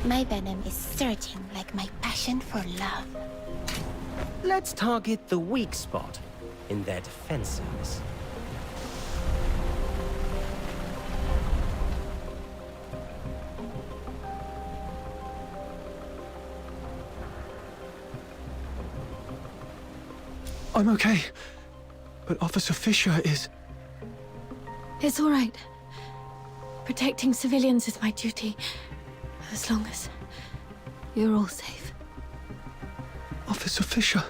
My venom is surging like my passion for love. Let's target the weak spot in their defenses. I'm okay, but Officer Fisher is... It's all right. Protecting civilians is my duty, as long as you're all safe. Officer Fisher?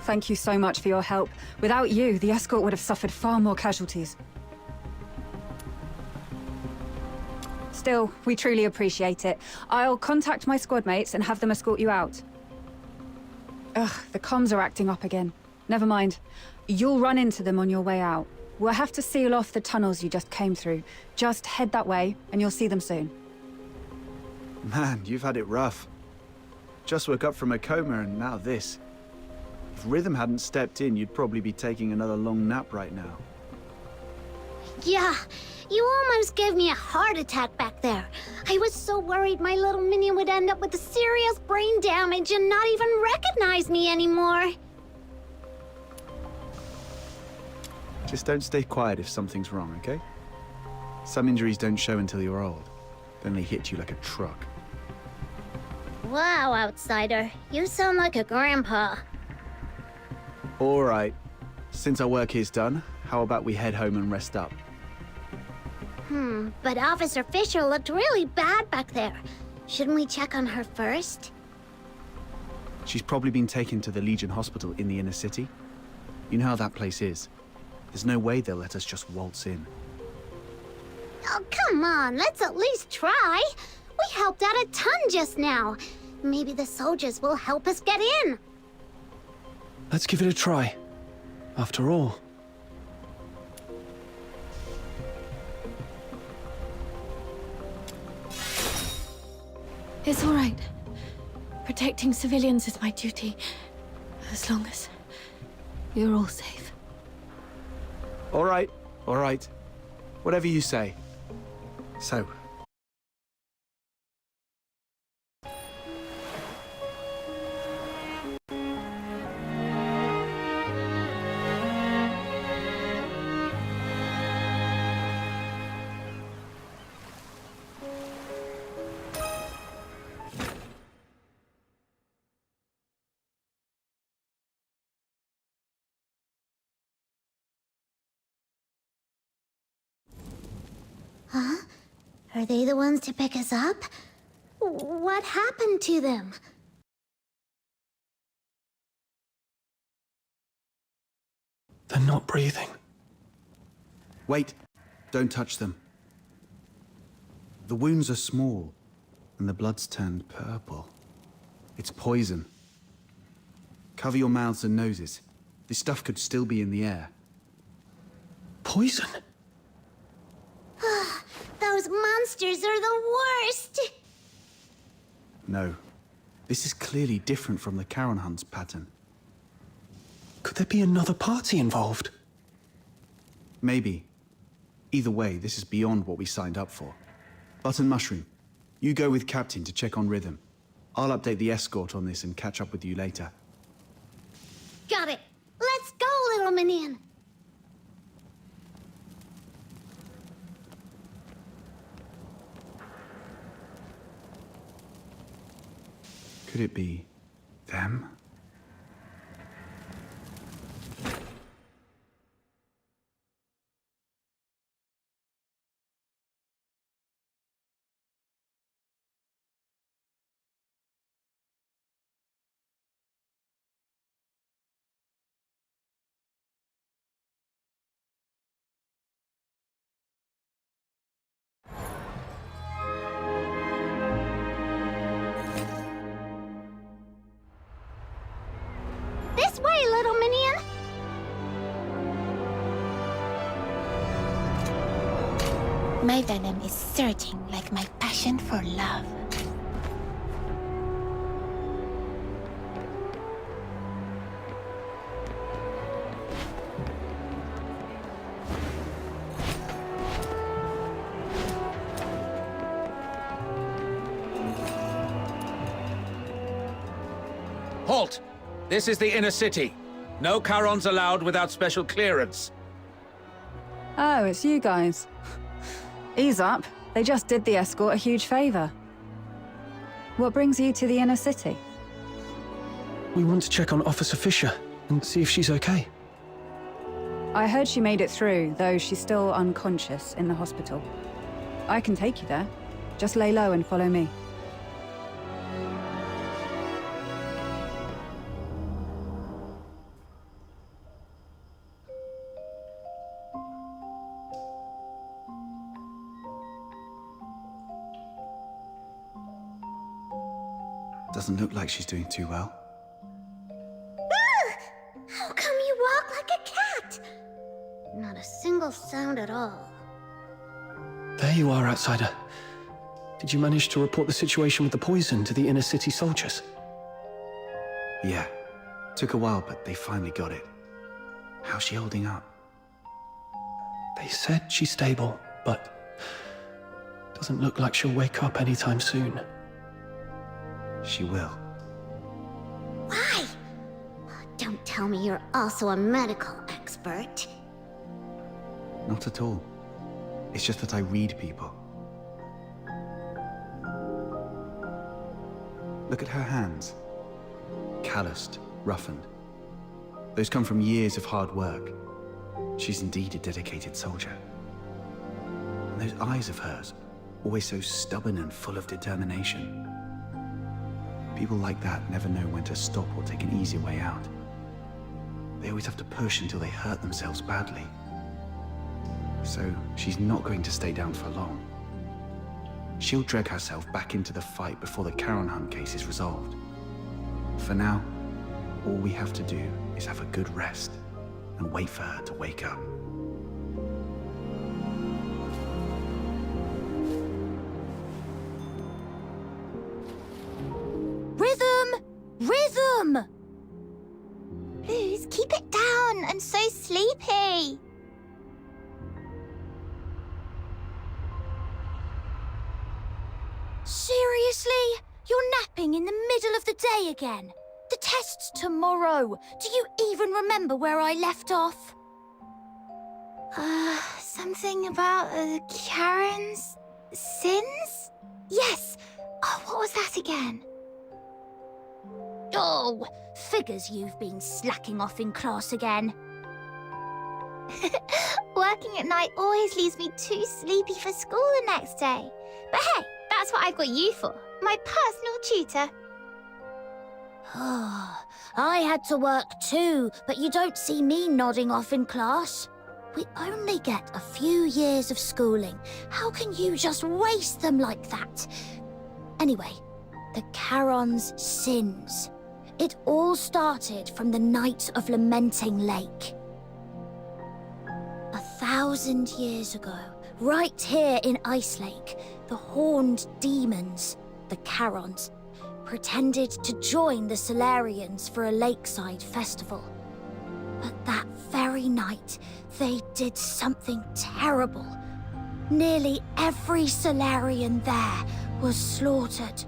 Thank you so much for your help. Without you, the escort would have suffered far more casualties. Still, we truly appreciate it. I'll contact my squad mates and have them escort you out. Ugh, the comms are acting up again. Never mind. You'll run into them on your way out. We'll have to seal off the tunnels you just came through. Just head that way, and you'll see them soon. Man, you've had it rough. Just woke up from a coma and now this. If Rhythm hadn't stepped in, you'd probably be taking another long nap right now. Yeah, you almost gave me a heart attack back there. I was so worried my little minion would end up with serious brain damage and not even recognize me anymore. Just don't stay quiet if something's wrong, okay? Some injuries don't show until you're old. Then they hit you like a truck. Wow, outsider. You sound like a grandpa. All right. Since our work here's done, how about we head home and rest up? But Officer Fisher looked really bad back there. Shouldn't we check on her first? She's probably been taken to the Legion Hospital in the inner city. You know how that place is. There's no way they'll let us just waltz in. Oh, come on, let's at least try. We helped out a ton just now. Maybe the soldiers will help us get in. Let's give it a try. After all. It's all right. Protecting civilians is my duty, as long as you're all safe. All right. Whatever you say. So, Huh? Are they the ones to pick us up? What happened to them? They're not breathing. wait. Don't touch them. The wounds are small, and the blood's turned purple. It's poison. Cover your mouths and noses. This stuff could still be in the air. Poison? Those monsters are the worst! No. This is clearly different from the Charon Hunt's pattern. Could there be another party involved? Maybe. Either way, this is beyond what we signed up for. Button Mushroom, you go with Captain to check on Rhythm. I'll update the escort on this and catch up with you later. Got it! Let's go, little minion! Could it be them? This way, little minion! My venom is surging like my passion for love. Halt! This is the inner city. No Charons allowed without special clearance. Oh, it's you guys. Ease up. They just did the escort a huge favor. What brings you to the inner city? We want to check on Officer Fisher and see if she's okay. I heard she made it through, though she's still unconscious in the hospital. I can take you there. Just lay low and follow me. Doesn't look like she's doing too well. How come you walk like a cat? Not a single sound at all. There you are, outsider. Did you manage to report the situation with the poison to the inner city soldiers? Yeah. Took a while, but they finally got it. How's she holding up? They said she's stable, but doesn't look like she'll wake up anytime soon. She will. Why? Don't tell me you're also a medical expert. Not at all. It's just that I read people. Look at her hands. Calloused, roughened. Those come from years of hard work. She's indeed a dedicated soldier. And those eyes of hers, always so stubborn and full of determination. People like that never know when to stop or take an easy way out. They always have to push until they hurt themselves badly. So she's not going to stay down for long. She'll drag herself back into the fight before the Charon Hunt case is resolved. For now, all we have to do is have a good rest and wait for her to wake up. Rhythm! Rhythm! Please keep it down. I'm so sleepy. Seriously? You're napping in the middle of the day again? The test's tomorrow. Do you even remember where I left off? Something about Karen's sins? Yes. Oh, what was that again? Oh, figures you've been slacking off in class again. Working at night always leaves me too sleepy for school the next day. But hey, that's what I've got you for, my personal tutor. Oh, I had to work too, but you don't see me nodding off in class. We only get a few years of schooling. How can you just waste them like that? Anyway, the Charon's sins. It all started from the night of Lamenting Lake. 1,000 years ago, right here in Ice Lake, the horned demons, the Charons, pretended to join the Solarians for a lakeside festival. But that very night, they did something terrible. Nearly every Solarian there was slaughtered.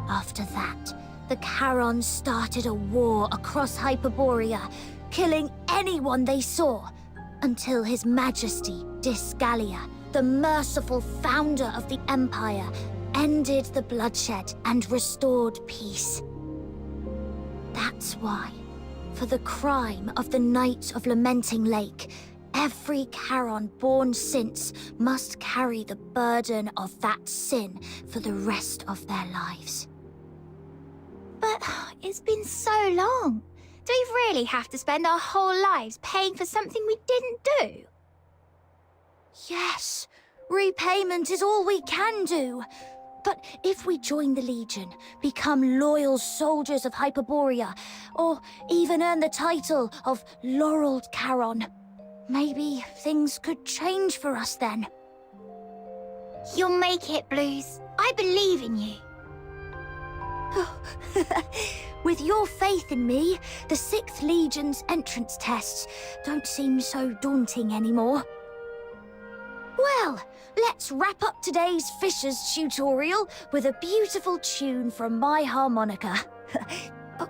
After that, the Charons started a war across Hyperborea, killing anyone they saw, until His Majesty Disgalia, the merciful founder of the Empire, ended the bloodshed and restored peace. That's why, for the crime of the Night of Lamenting Lake, every Charon born since must carry the burden of that sin for the rest of their lives. But it's been so long. Do we really have to spend our whole lives paying for something we didn't do? Yes, repayment is all we can do. But if we join the Legion, become loyal soldiers of Hyperborea, or even earn the title of Laureled Charon, maybe things could change for us then. You'll make it, Blues. I believe in you. With your faith in me, the 6th Legion's entrance tests don't seem so daunting anymore. Well, let's wrap up today's Fisher's tutorial with a beautiful tune from my harmonica. Oh,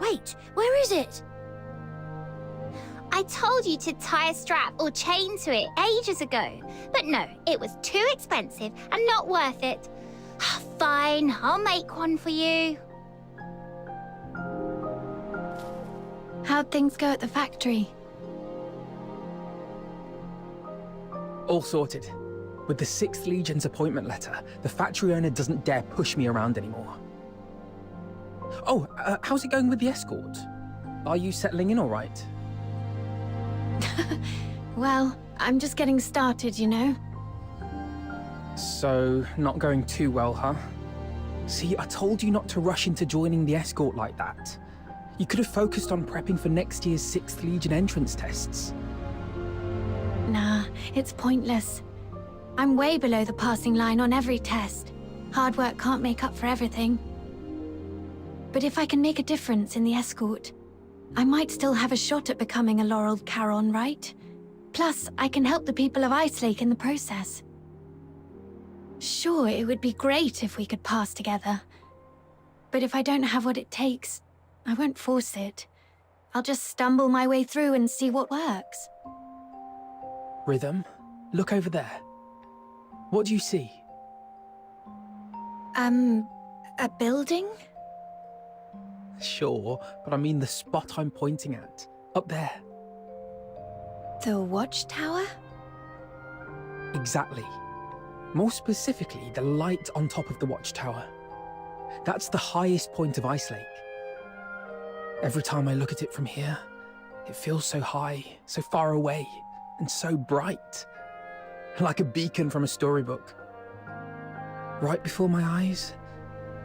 wait, where is it? I told you to tie a strap or chain to it ages ago. But no, it was too expensive and not worth it. Fine, I'll make one for you. How'd things go at the factory? All sorted. With the 6th Legion's appointment letter, the factory owner doesn't dare push me around anymore. Oh, how's it going with the escort? Are you settling in all right? Well, I'm just getting started, you know? So, not going too well, huh? See, I told you not to rush into joining the escort like that. You could have focused on prepping for next year's 6th Legion entrance tests. Nah, it's pointless. I'm way below the passing line on every test. Hard work can't make up for everything. But if I can make a difference in the escort, I might still have a shot at becoming a laureled Charon, right? Plus, I can help the people of Icelake in the process. Sure, it would be great if we could pass together. But if I don't have what it takes, I won't force it. I'll just stumble my way through and see what works. Rhythm, look over there. What do you see? A building? Sure, but I mean the spot I'm pointing at. Up there. The watchtower? Exactly. More specifically, the light on top of the watchtower. That's the highest point of Icelake. Every time I look at it from here, it feels so high, so far away, and so bright. Like a beacon from a storybook. Right before my eyes,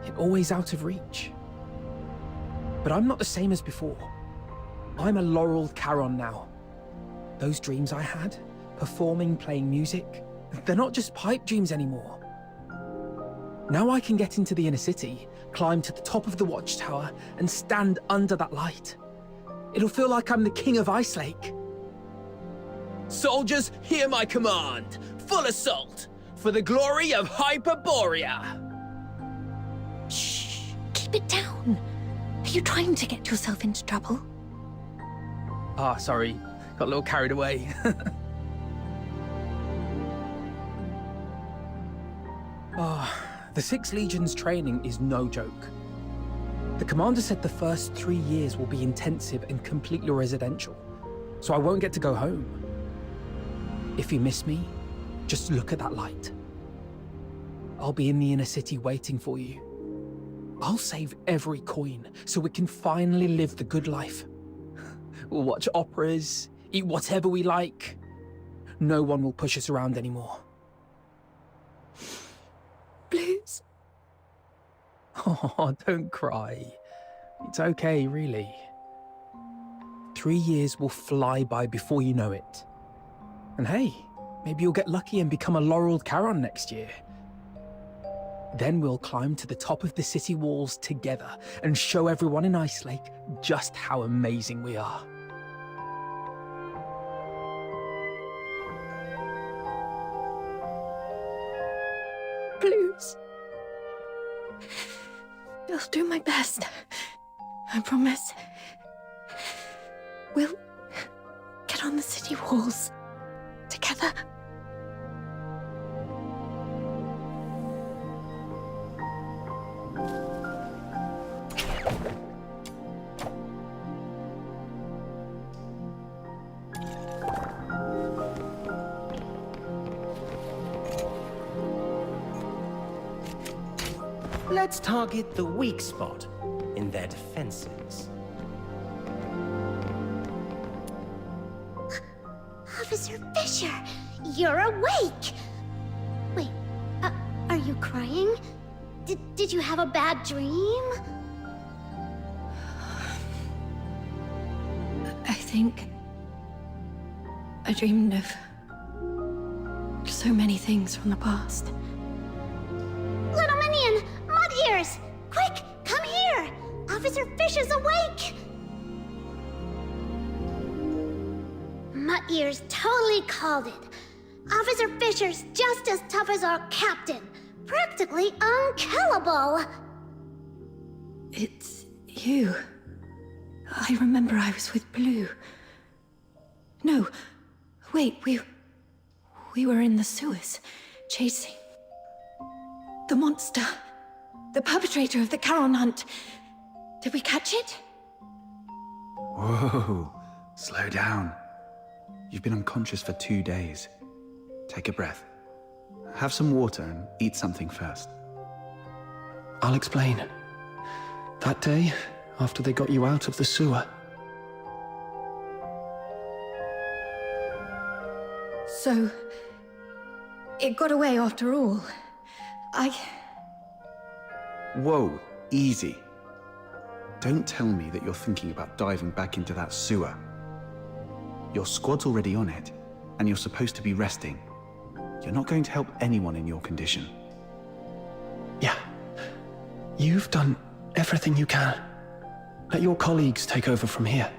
yet always out of reach. But I'm not the same as before. I'm a laureled Charon now. Those dreams I had, performing, playing music, they're not just pipe dreams anymore. Now I can get into the inner city, climb to the top of the watchtower, and stand under that light. It'll feel like I'm the king of Icelake. Soldiers, hear my command! Full assault! For the glory of Hyperborea! Shh, keep it down. Are you trying to get yourself into trouble? Ah, sorry. Got a little carried away. The 6th Legion's training is no joke. The commander said the first 3 years will be intensive and completely residential, so I won't get to go home. If you miss me, just look at that light. I'll be in the inner city waiting for you. I'll save every coin so we can finally live the good life. We'll watch operas, eat whatever we like. No one will push us around anymore. Blues? Oh, don't cry. It's okay, really. 3 years will fly by before you know it. And hey, maybe you'll get lucky and become a laureled Charon next year. Then we'll climb to the top of the city walls together and show everyone in Icelake just how amazing we are. Blues. I'll do my best. I promise. We'll get on the city walls together. Let's target the weak spot in their defenses. Officer Fisher, you're awake! Wait, are you crying? Did you have a bad dream? I think I dreamed of so many things from the past. Little Minion, Mud Ears! Quick, come here! Officer Fisher's awake! Mud Ears totally called it. Officer Fisher's just as tough as our captain. Practically unkillable. It's You. I remember I was with Blue. No, wait, we were in the sewers, chasing the monster, the perpetrator of the Charon hunt. Did we catch it? Whoa, slow down. You've been unconscious for 2 days. Take a breath. Have some water and eat something first. I'll explain. That day, after they got you out of the sewer. So, it got away after all. Whoa, easy. Don't tell me that you're thinking about diving back into that sewer. Your squad's already on it, and you're supposed to be resting. You're not going to help anyone in your condition. Yeah. You've done everything you can. Let your colleagues take over from here.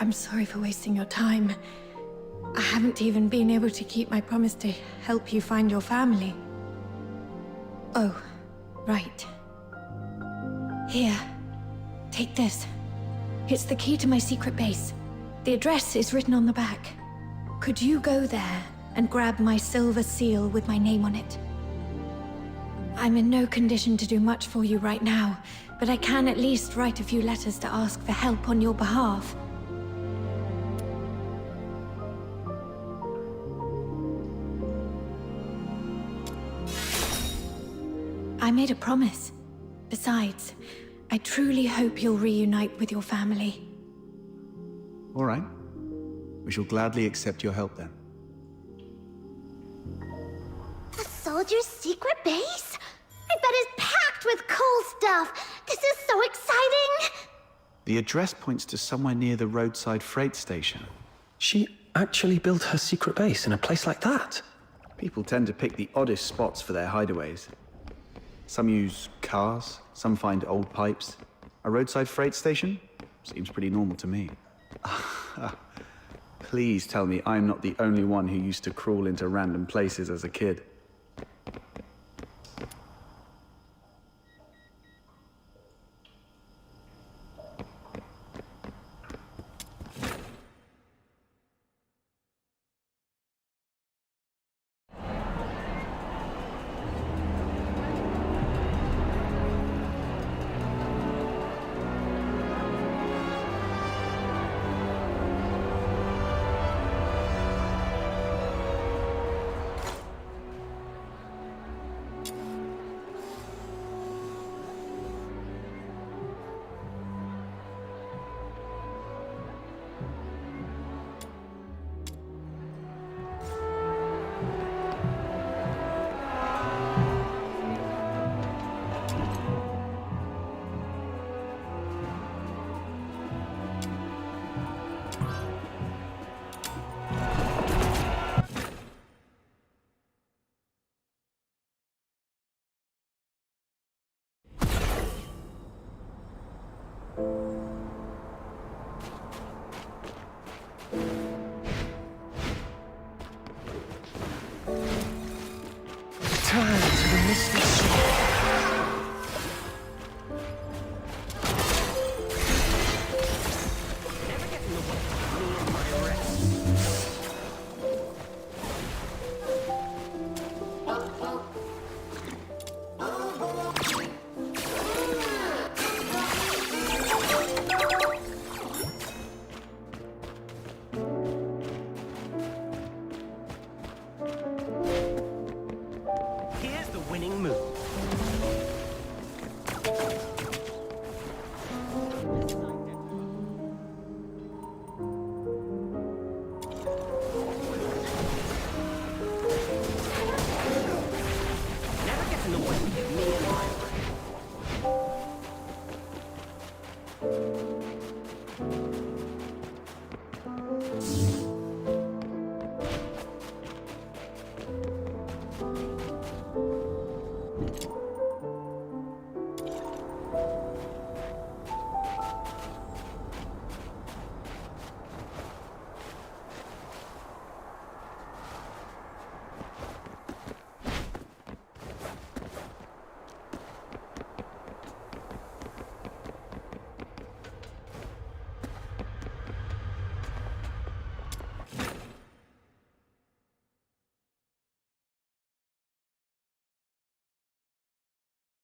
I'm sorry for wasting your time. I haven't even been able to keep my promise to help you find your family. Oh, right. Here, take this. It's the key to my secret base. The address is written on the back. Could you go there and grab my silver seal with my name on it? I'm in no condition to do much for you right now, but I can at least write a few letters to ask for help on your behalf. I made a promise. Besides, I truly hope you'll reunite with your family. All right. We shall gladly accept your help then. A soldier's secret base? I bet it's packed with cool stuff. This is so exciting. The address points to somewhere near the roadside freight station. She actually built her secret base in a place like that? People tend to pick the oddest spots for their hideaways. Some use cars, some find old pipes. A roadside freight station? Seems pretty normal to me. Please tell me I'm not the only one who used to crawl into random places as a kid.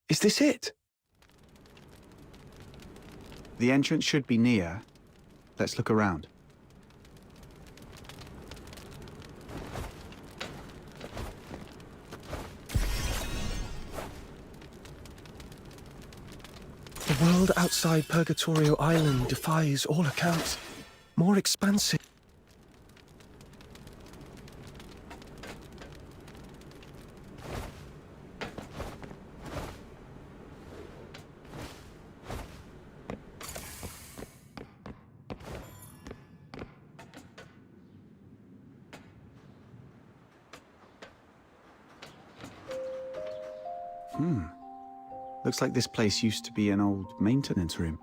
Is this it? The entrance should be near. Let's look around. The world outside Purgatorio Island defies all accounts. More expansive. Looks like this place used to be an old maintenance room.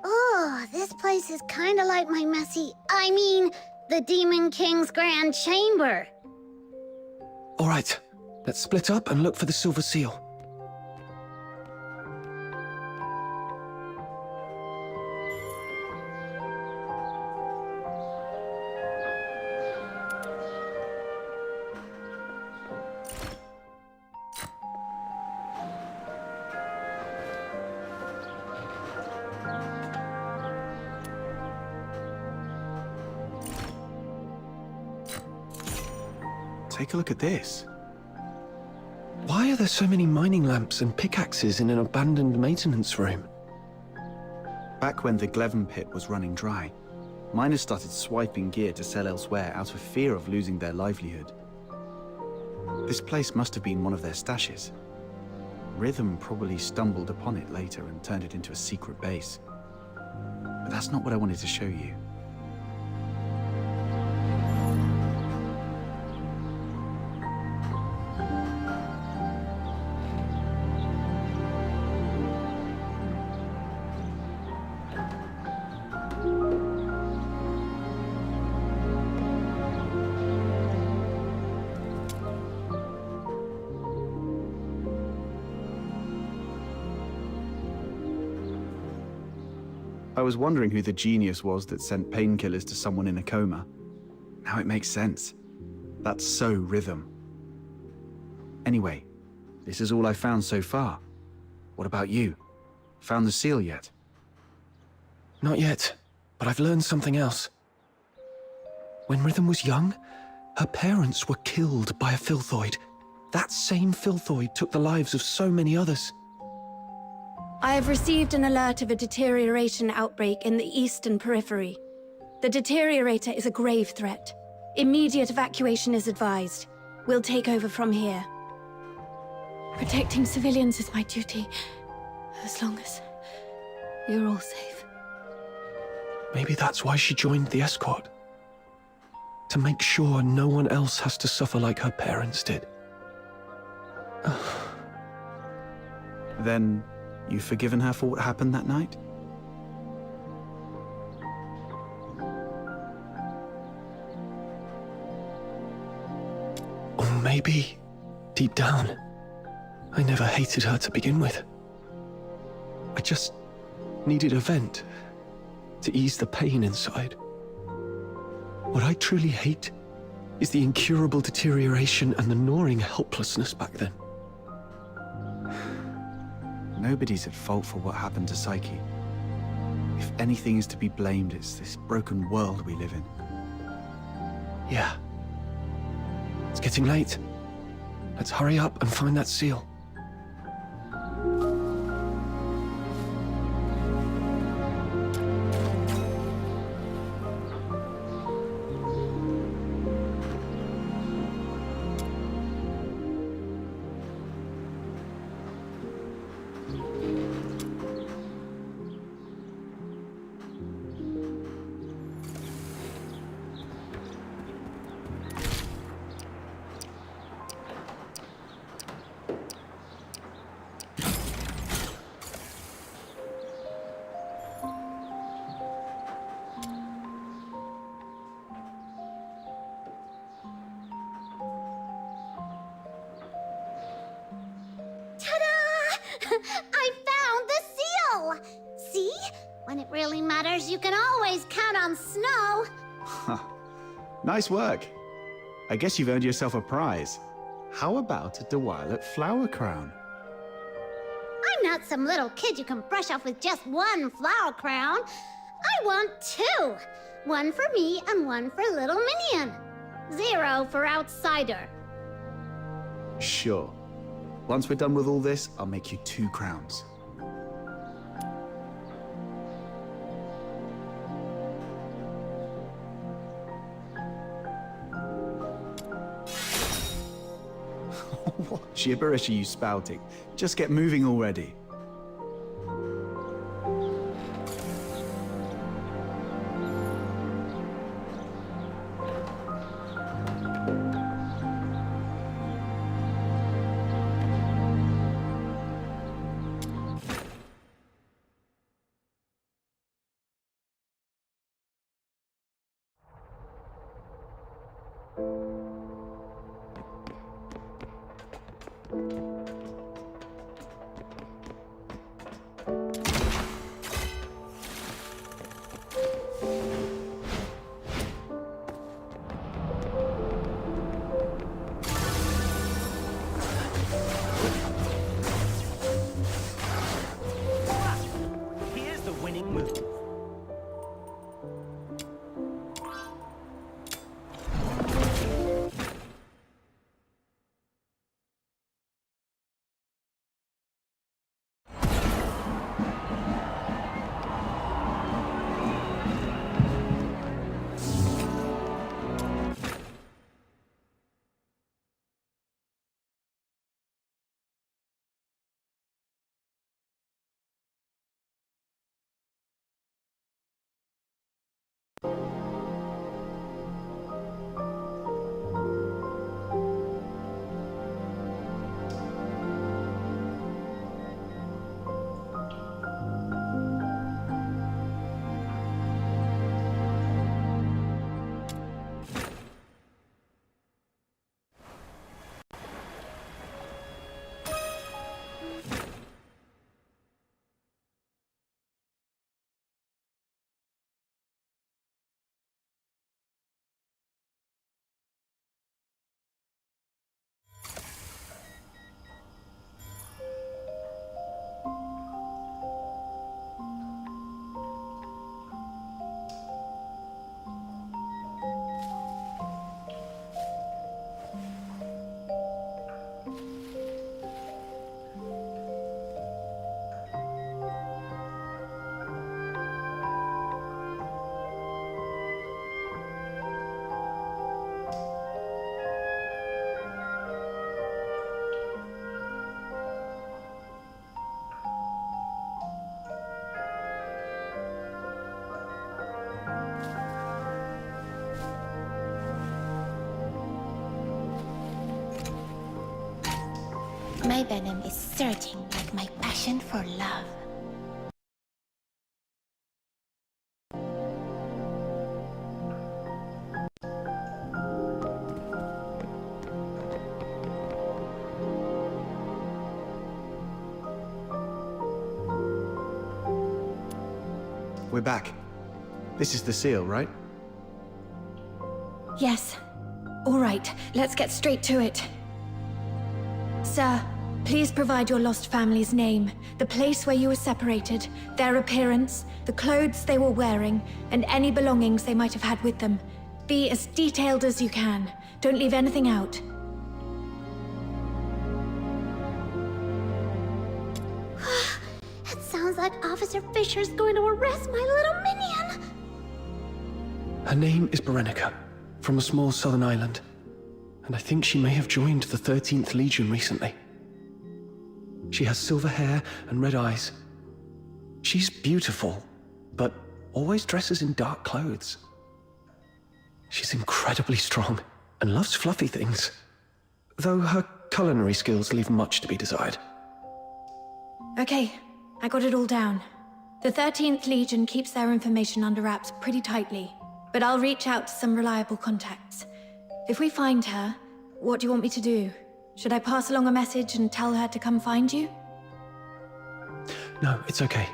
Oh, this place is kind of like my I mean, the Demon King's Grand Chamber. All right, let's split up and look for the Silver Seal. Take a look at this. Why are there so many mining lamps and pickaxes in an abandoned maintenance room? Back when the Gleven pit was running dry, miners started swiping gear to sell elsewhere out of fear of losing their livelihood. This place must have been one of their stashes. Rhythm probably stumbled upon it later and turned it into a secret base. But that's not what I wanted to show you. I was wondering who the genius was that sent painkillers to someone in a coma. Now it makes sense. That's so Rhythm. Anyway, this is all I found so far. What about you? Found the seal yet? Not yet, but I've learned something else. When Rhythm was young, her parents were killed by a filthoid. That same filthoid took the lives of so many others. I have received an alert of a deterioration outbreak in the eastern periphery. The deteriorator is a grave threat. Immediate evacuation is advised. We'll take over from here. Protecting civilians is my duty, as long as you're all safe. Maybe that's why she joined the escort. To make sure no one else has to suffer like her parents did. Then, you've forgiven her for what happened that night? Or maybe, deep down, I never hated her to begin with. I just needed a vent to ease the pain inside. What I truly hate is the incurable deterioration and the gnawing helplessness back then. Nobody's at fault for what happened to Psyche. If anything is to be blamed, it's this broken world we live in. Yeah. It's getting late. Let's hurry up and find that seal. I found the seal! See? When it really matters, you can always count on Snow. Nice work. I guess you've earned yourself a prize. How about a Duet flower crown? not some little kid you can brush off with just one flower crown. I want two. One for me and one for little minion. 0 for outsider. Sure. Once we're done with all this, I'll make you 2 crowns. What gibberish are you spouting? Just get moving already. Here's the winning move. My venom is surging like my passion for love. We're back. This is the seal, right? Yes. All right, let's get straight to it. Sir, please provide your lost family's name, the place where you were separated, their appearance, the clothes they were wearing, and any belongings they might have had with them. Be as detailed as you can. Don't leave anything out. It sounds like Officer Fisher's going to arrest my little minion. Her name is Berenica, from a small southern island. And I think she may have joined the 13th Legion recently. She has silver hair and red eyes. She's beautiful, but always dresses in dark clothes. She's incredibly strong and loves fluffy things, though her culinary skills leave much to be desired. Okay, I got it all down. The 13th Legion keeps their information under wraps pretty tightly, but I'll reach out to some reliable contacts. If we find her, what do you want me to do? Should I pass along a message and tell her to come find you? No, it's okay.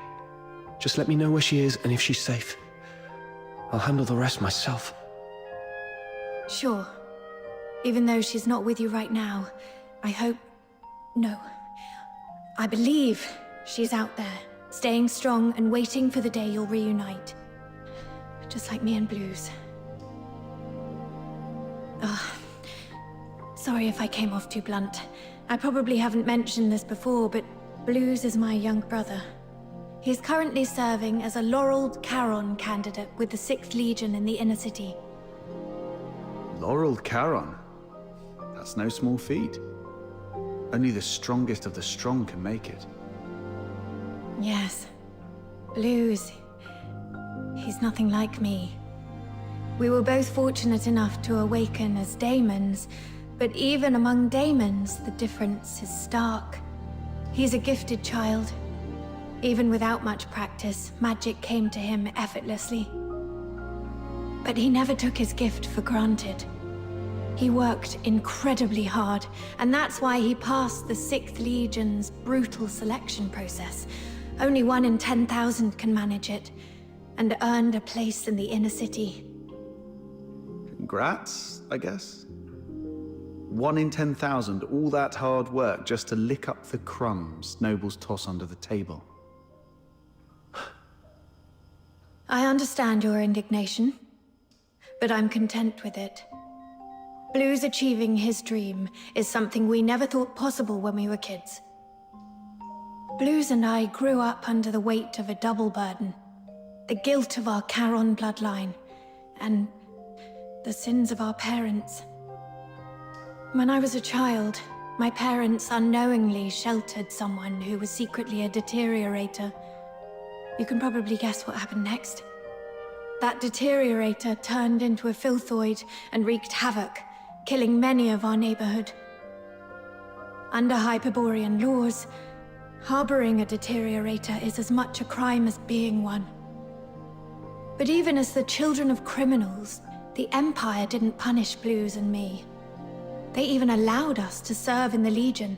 Just let me know where she is and if she's safe. I'll handle the rest myself. Sure. Even though she's not with you right now, I hope... No. I believe She's out there, staying strong and waiting for the day you'll reunite. Just like me and Blues. Ugh. Sorry if I came off too blunt. I probably haven't mentioned this before, but Blues is my young brother. He's currently serving as a laureled Charon candidate with the 6th Legion in the Inner City. Laureled Charon? That's no small feat. Only the strongest of the strong can make it. Yes. Blues. He's nothing like me. We were both fortunate enough to awaken as daemons, but even among daemons, the difference is stark. He's a gifted child. Even without much practice, magic came to him effortlessly. But he never took his gift for granted. He worked incredibly hard, and that's why he passed the 6th Legion's brutal selection process. Only 1 in 10,000 can manage it, and earned a place in the Inner City. Congrats, I guess. 1 in 10,000, all that hard work just to lick up the crumbs nobles toss under the table. I understand your indignation, but I'm content with it. Blues achieving his dream is something we never thought possible when we were kids. Blues and I grew up under the weight of a double burden. The guilt of our Charon bloodline, and the sins of our parents. When I was a child, my parents unknowingly sheltered someone who was secretly a deteriorator. You can probably guess what happened next. That deteriorator turned into a filthoid and wreaked havoc, killing many of our neighborhood. Under Hyperborean laws, harboring a deteriorator is as much a crime as being one. But even as the children of criminals, the Empire didn't punish Blues and me. They even allowed us to serve in the Legion.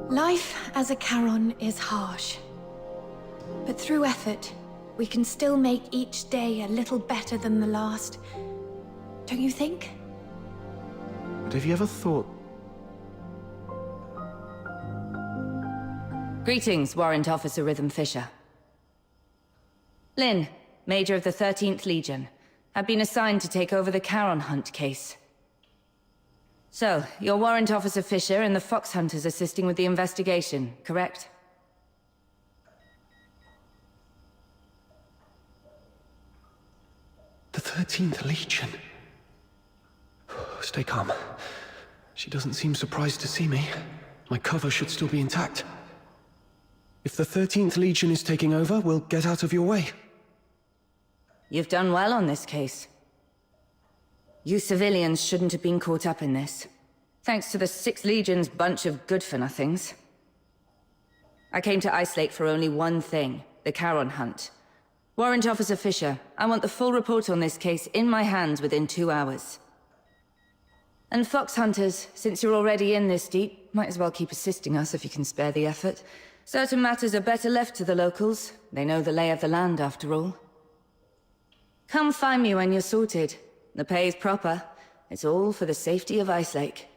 Life as a Charon is harsh. But through effort, we can still make each day a little better than the last. Don't you think? But have you ever thought... Greetings, Warrant Officer Rhythm Fisher. Lynn, Major of the 13th Legion. I've been assigned to take over the Charon Hunt case. So, you're Warrant Officer Fisher and the Fox Hunters assisting with the investigation, correct? The 13th Legion. Stay calm. She doesn't seem surprised to see me. My cover should still be intact. If the 13th Legion is taking over, we'll get out of your way. You've done well on this case. You civilians shouldn't have been caught up in this. Thanks to the 6th Legion's bunch of good-for-nothings. I came to Ice Lake for only one thing, the Charon Hunt. Warrant Officer Fisher, I want the full report on this case in my hands within 2 hours. And Fox Hunters, since you're already in this deep, might as well keep assisting us if you can spare the effort. Certain matters are better left to the locals. They know the lay of the land, after all. Come find me when you're sorted. The pay's proper. It's all for the safety of Ice Lake.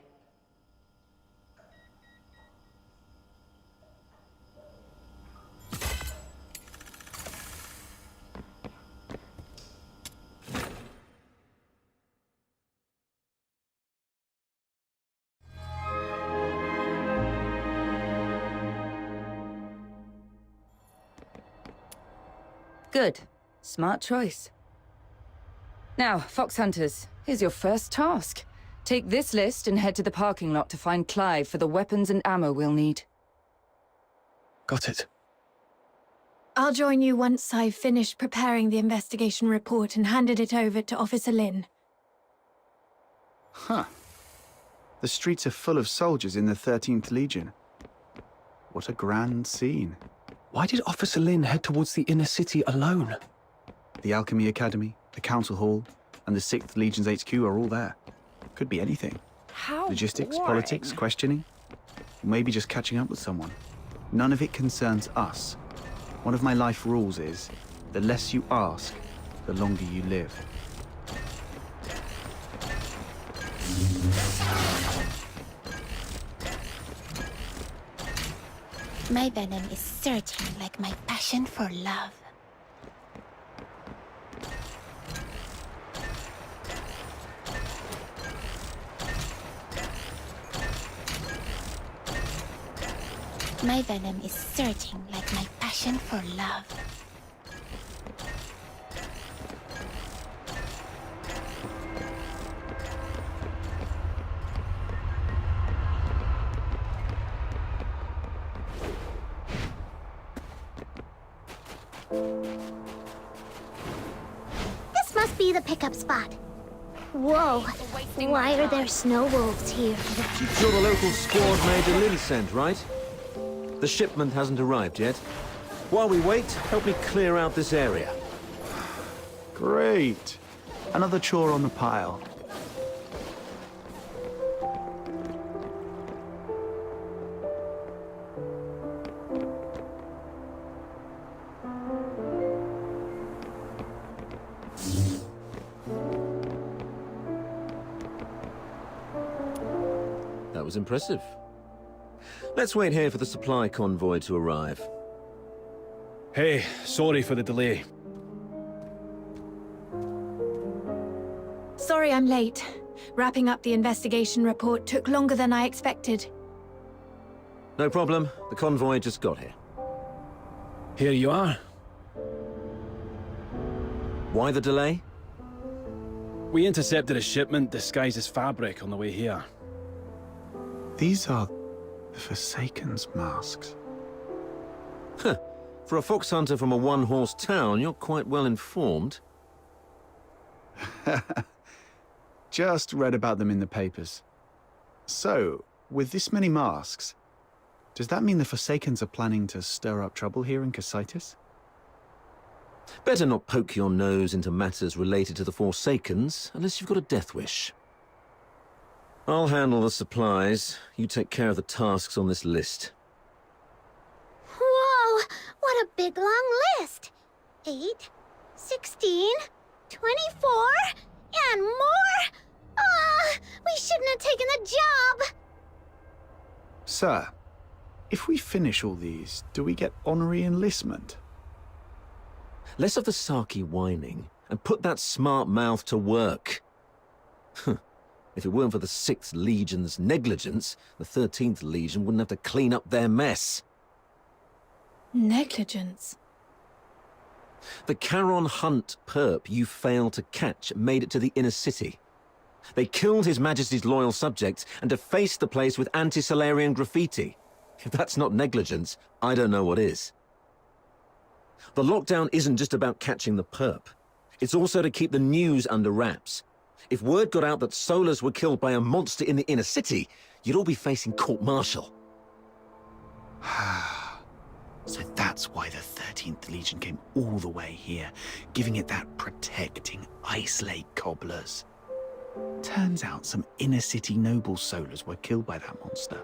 Good. Smart choice. Now, Fox Hunters, here's your first task. Take this list and head to the parking lot to find Clive for the weapons and ammo we'll need. Got it. I'll join you once I've finished preparing the investigation report and handed it over to Officer Lin. Huh. The streets are full of soldiers in the 13th Legion. What a grand scene. Why did Officer Lin head towards the inner city alone? The Alchemy Academy, the Council Hall, and the 6th Legion's HQ are all there. Could be anything. How Logistics, boring. politics, questioning. Or maybe just catching up with someone. None of it concerns us. One of my life rules is, the less you ask, the longer you live. My venom is surging like my passion for love. My venom is surging like my passion for love. This must be the pickup spot. Whoa, why are there snow wolves here? You're the local squad Major Lynn sent, right? The shipment hasn't arrived yet. While we wait, help me clear out this area. Great. Another chore on the pile. That was impressive. Let's wait here for the supply convoy to arrive. Hey, sorry for the delay. Sorry I'm late. Wrapping up the investigation report took longer than I expected. No problem. The convoy just got here. Here you are. Why the delay? We intercepted a shipment disguised as fabric on the way here. These are the Forsaken's masks. Huh. For a fox hunter from a one-horse town, you're quite well informed. Just read about them in the papers. So, with this many masks, does that mean the Forsakens are planning to stir up trouble here in Cocytus? Better not poke your nose into matters related to the Forsakens, unless you've got a death wish. I'll handle the supplies. You take care of the tasks on this list. Whoa, what a big long list. 8, 16, 24, and more? We shouldn't have taken the job. Sir, if we finish all these, do we get honorary enlistment? Less of the Saki whining, and put that smart mouth to work. If it weren't for the 6th Legion's negligence, the 13th Legion wouldn't have to clean up their mess. Negligence? The Charon Hunt perp you failed to catch made it to the inner city. They killed His Majesty's loyal subjects and defaced the place with anti-Solarian graffiti. If that's not negligence, I don't know what is. The lockdown isn't just about catching the perp. It's also to keep the news under wraps. If word got out that Solars were killed by a monster in the inner city, you'd all be facing court-martial. So that's why the 13th Legion came all the way here, giving it that protecting Ice Lake cobblers. Turns out some inner-city noble Solars were killed by that monster.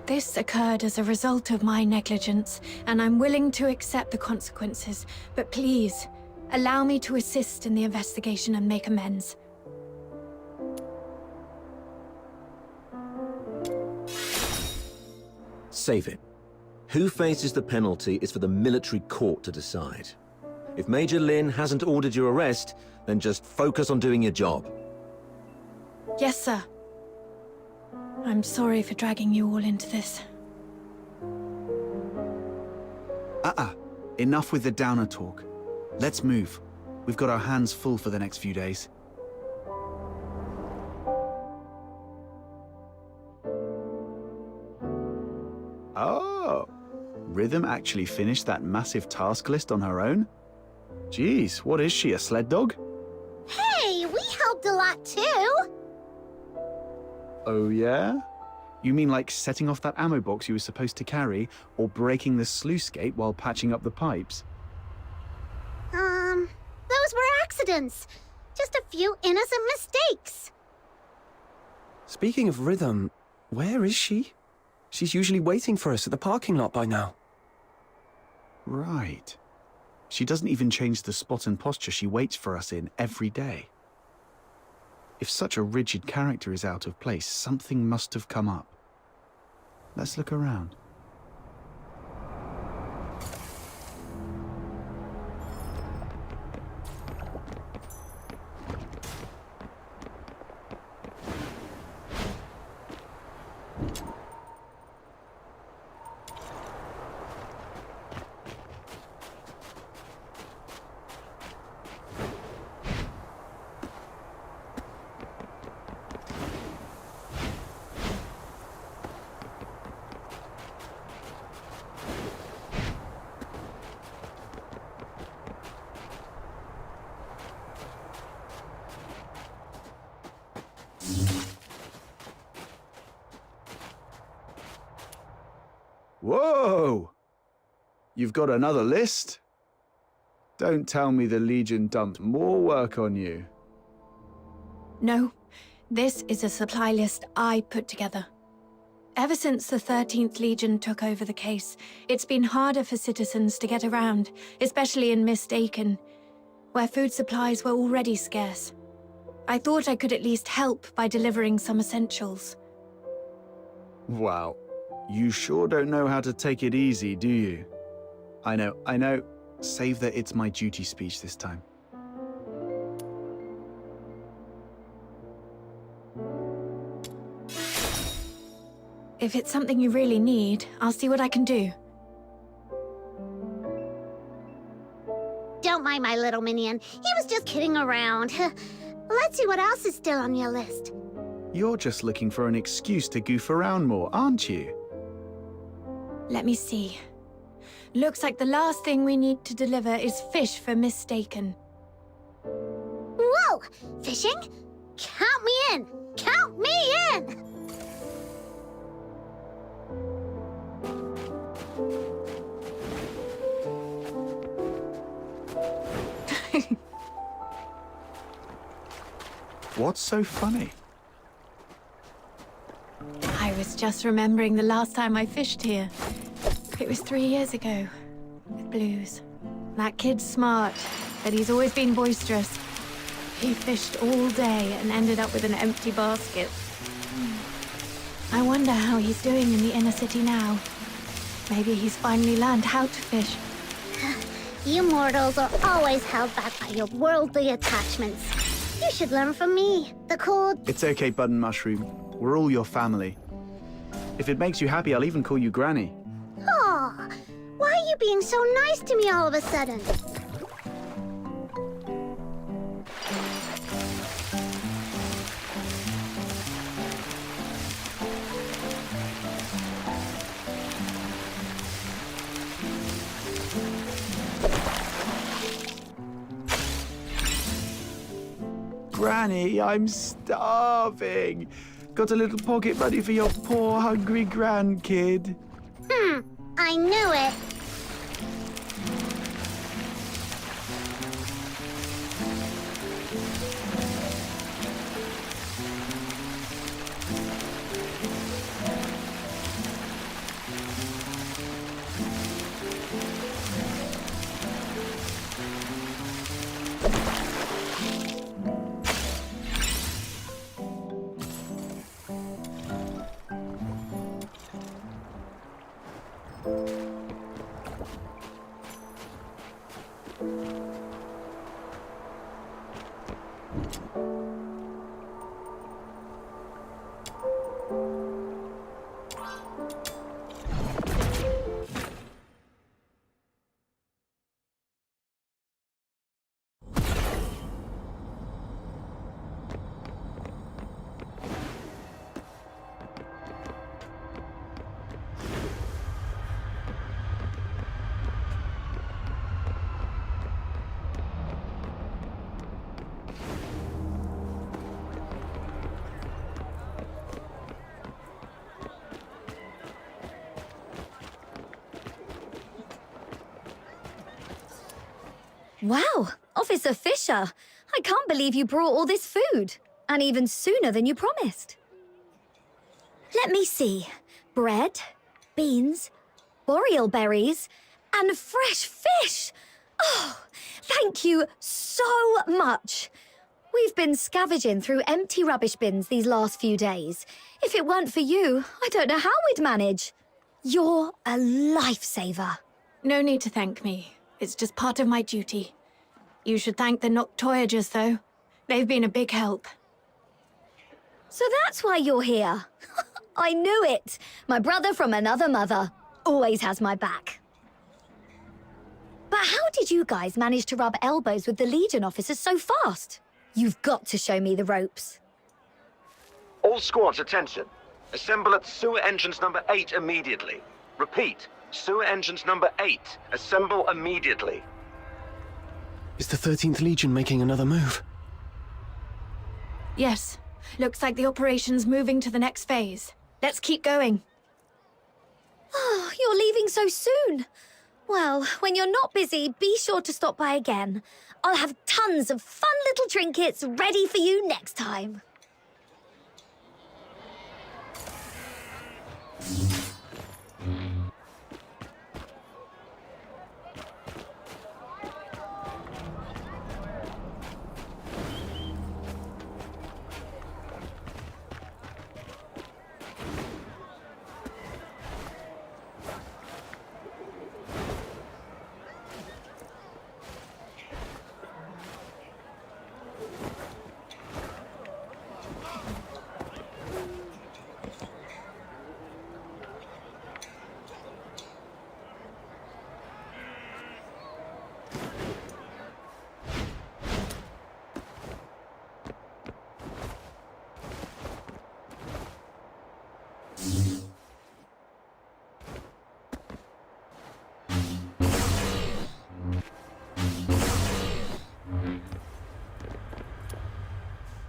This occurred as a result of my negligence, and I'm willing to accept the consequences. But please, allow me to assist in the investigation and make amends. Save it. Who faces the penalty is for the military court to decide. If Major Lin hasn't ordered your arrest, then just focus on doing your job. Yes, sir. I'm sorry for dragging you all into this. Enough with the downer talk. Let's move. We've got our hands full for the next few days. Oh, Rhythm actually finished that massive task list on her own? Jeez, what is she, a sled dog? Hey, we helped a lot too. Oh yeah? You mean like setting off that ammo box you were supposed to carry, or breaking the sluice gate while patching up the pipes? Those were accidents. Just a few innocent mistakes. Speaking of Rhythm, where is she? She's usually waiting for us at the parking lot by now. Right. She doesn't even change the spot and posture she waits for us in every day. If such a rigid character is out of place, something must have come up. Let's look around. Whoa! You've got another list? Don't tell me the Legion dumped more work on you. No, this is a supply list I put together. Ever since the 13th Legion took over the case, it's been harder for citizens to get around, especially in Mistaken, where food supplies were already scarce. I thought I could at least help by delivering some essentials. Wow. You sure don't know how to take it easy, do you? I know. Save the "it's my duty" speech this time. If it's something you really need, I'll see what I can do. Don't mind my little minion. He was just kidding around. Let's see what else is still on your list. You're just looking for an excuse to goof around more, aren't you? Let me see. Looks like the last thing we need to deliver is fish for Mistaken. Whoa! Fishing? Count me in! Count me in! What's so funny? I was just remembering the last time I fished here. It was 3 years ago, with Blues. That kid's smart, but he's always been boisterous. He fished all day and ended up with an empty basket. I wonder how he's doing in the inner city now. Maybe he's finally learned how to fish. You mortals are always held back by your worldly attachments. You should learn from me. The cool... It's okay, Button Mushroom. We're all your family. If it makes you happy, I'll even call you Granny. Aw, why are you being so nice to me all of a sudden? Granny, I'm starving. Got a little pocket money for your poor, hungry grandkid. I knew it. Wow, Officer Fisher. I can't believe you brought all this food. And even sooner than you promised. Let me see. Bread, beans, boreal berries, and fresh fish. Oh, thank you so much. We've been scavenging through empty rubbish bins these last few days. If it weren't for you, I don't know how we'd manage. You're a lifesaver. No need to thank me. It's just part of my duty. You should thank the Noctoyagers, though. They've been a big help. So that's why you're here. I knew it. My brother from another mother always has my back. But how did you guys manage to rub elbows with the Legion officers so fast? You've got to show me the ropes. All squads, attention. Assemble at sewer entrance number 8 immediately. Repeat, sewer entrance number 8. Assemble immediately. Is the 13th Legion making another move? Yes, Looks like the operation's moving to the next phase. Let's keep going. Oh, you're leaving so soon. Well, when you're not busy, be sure to stop by again. I'll have tons of fun little trinkets ready for you next time.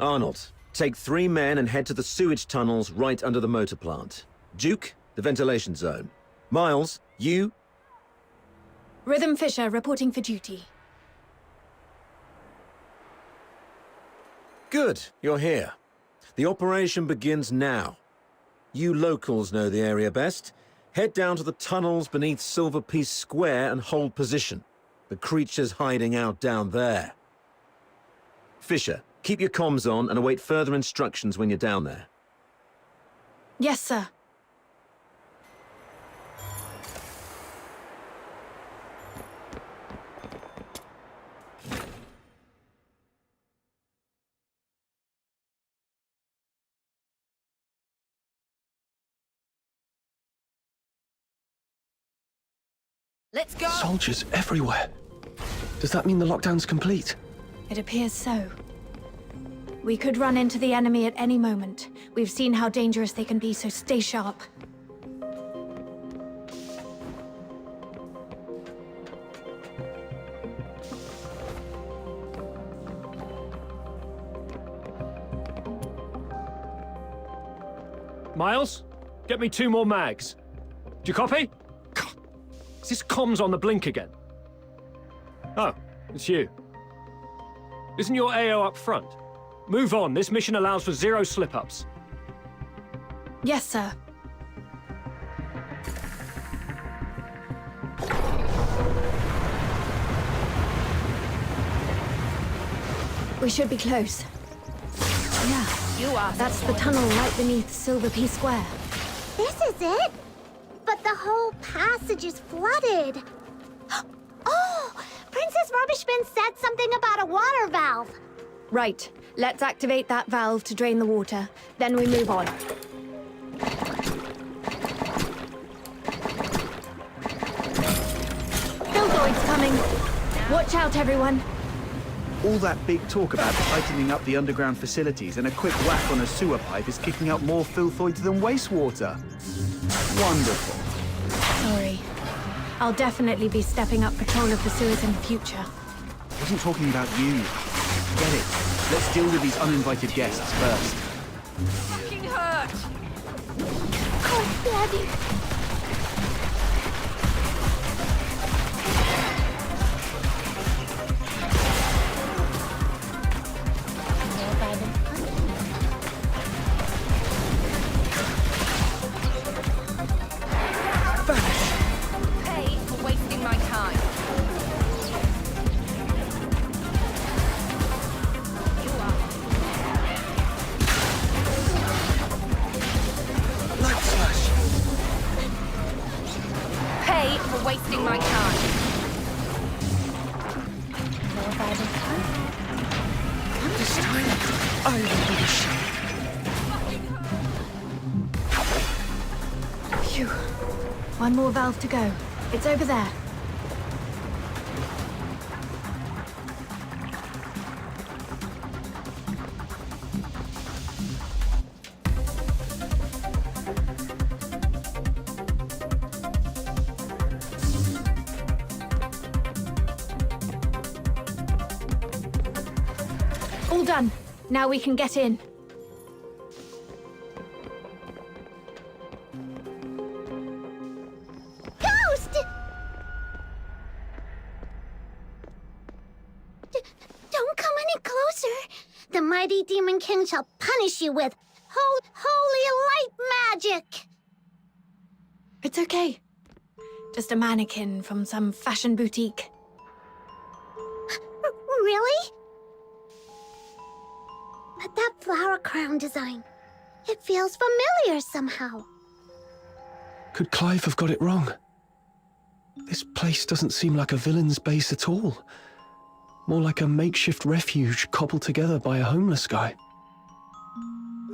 Arnold, take 3 men and head to the sewage tunnels right under the motor plant. Duke, the ventilation zone. Miles, you... Rhythm Fisher reporting for duty. Good, you're here. The operation begins now. You locals know the area best. Head down to the tunnels beneath Silver Piece Square and hold position. The creature's hiding out down there. Fisher, keep your comms on and await further instructions when you're down there. Yes, sir. Let's go! Soldiers everywhere. Does that mean the lockdown's complete? It appears so. We could run into the enemy at any moment. We've seen how dangerous they can be, so stay sharp. Miles, get me 2 more mags. Do you copy? God, is this comms on the blink again? Oh, it's you. Isn't your AO up front? Move on, this mission allows for 0 slip-ups. Yes, sir. We should be close. Yeah, that's the tunnel right beneath Silver Piece Square. This is it? But the whole passage is flooded. Oh! Princess Rubbish Bin said something about a water valve. Right. Let's activate that valve to drain the water. Then we move on. Billboard's coming. Watch out, everyone. All that big talk about tightening up the underground facilities and a quick whack on a sewer pipe is kicking out more filthoids than wastewater. Wonderful. Sorry. I'll definitely be stepping up patrol of the sewers in the future. I wasn't talking about you. Get it. Let's deal with these uninvited guests first. Fucking hurt! Oh, Daddy. Pay for wasting my time. Pay for wasting my time. This time, I unleash. Phew. One more valve to go. It's over there. All done. Now we can get in. mighty Demon King shall punish you with holy light magic! It's okay. Just a mannequin from some fashion boutique. Really? But that flower crown design, it feels familiar somehow. Could Clive have got it wrong? This place doesn't seem like a villain's base at all. More like a makeshift refuge cobbled together by a homeless guy.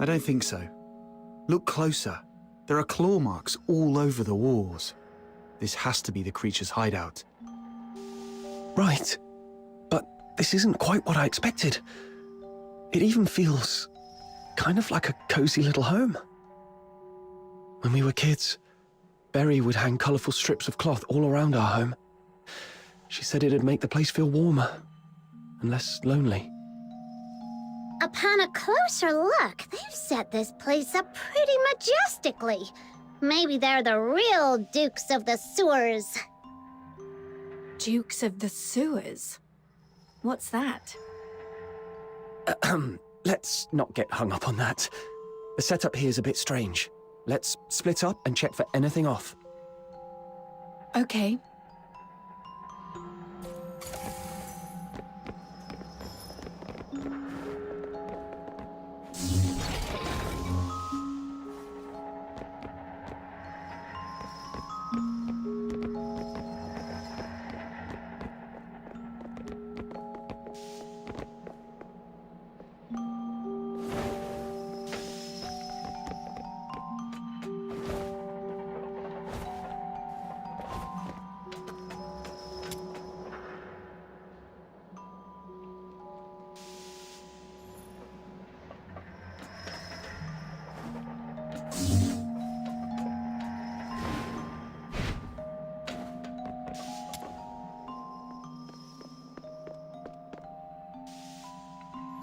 I don't think so. Look closer. There are claw marks all over the walls. This has to be the creature's hideout. Right. But this isn't quite what I expected. It even feels kind of like a cozy little home. When we were kids, Berry would hang colourful strips of cloth all around our home. She said it'd make the place feel warmer and less lonely. Upon a closer look, they've set this place up pretty majestically. Maybe they're the real Dukes of the Sewers. Dukes of the Sewers? What's that? Let's not get hung up on that. The setup here is a bit strange. Let's split up and check for anything off. Okay.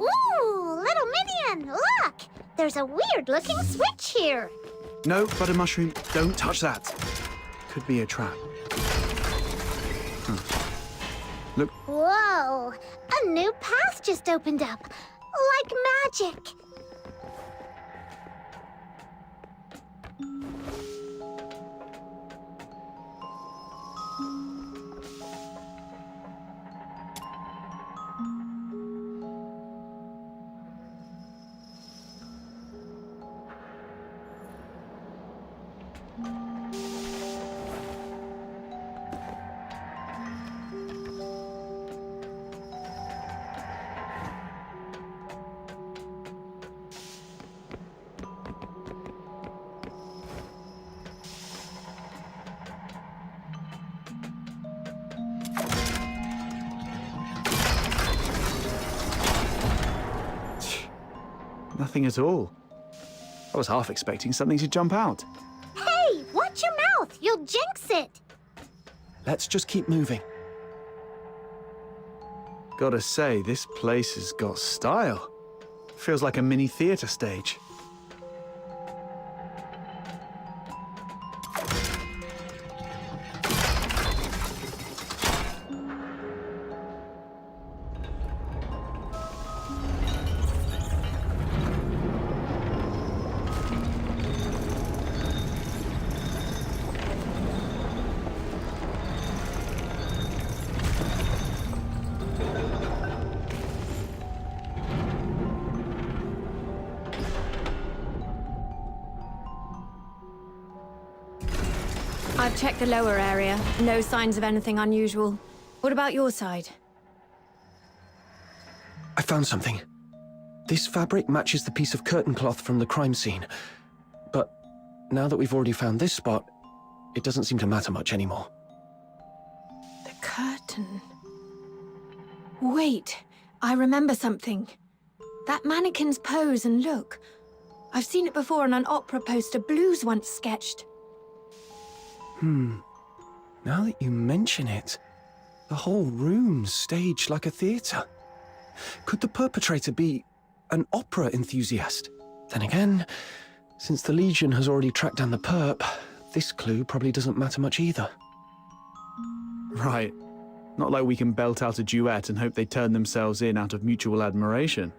Ooh, little minion, look! There's a weird-looking switch here. No, Butter Mushroom, don't touch that. Could be a trap. Look, Whoa! A new path just opened up. Like magic. nothing at all. I was half expecting something to jump out. Hey, watch your mouth! You'll jinx it! Let's just keep moving. Gotta say, this place has got style. Feels like a mini theatre stage. I've checked the lower area. No signs of anything unusual. What about your side? I found something. This fabric matches the piece of curtain cloth from the crime scene. But now that we've already found this spot, it doesn't seem to matter much anymore. The curtain... Wait, I remember something. That mannequin's pose and look. I've seen it before on an opera poster Blues once sketched. Now that you mention it, the whole room's staged like a theatre. Could the perpetrator be an opera enthusiast? Then again, since the Legion has already tracked down the perp, this clue probably doesn't matter much either. Right. Not like we can belt out a duet and hope they turn themselves in out of mutual admiration.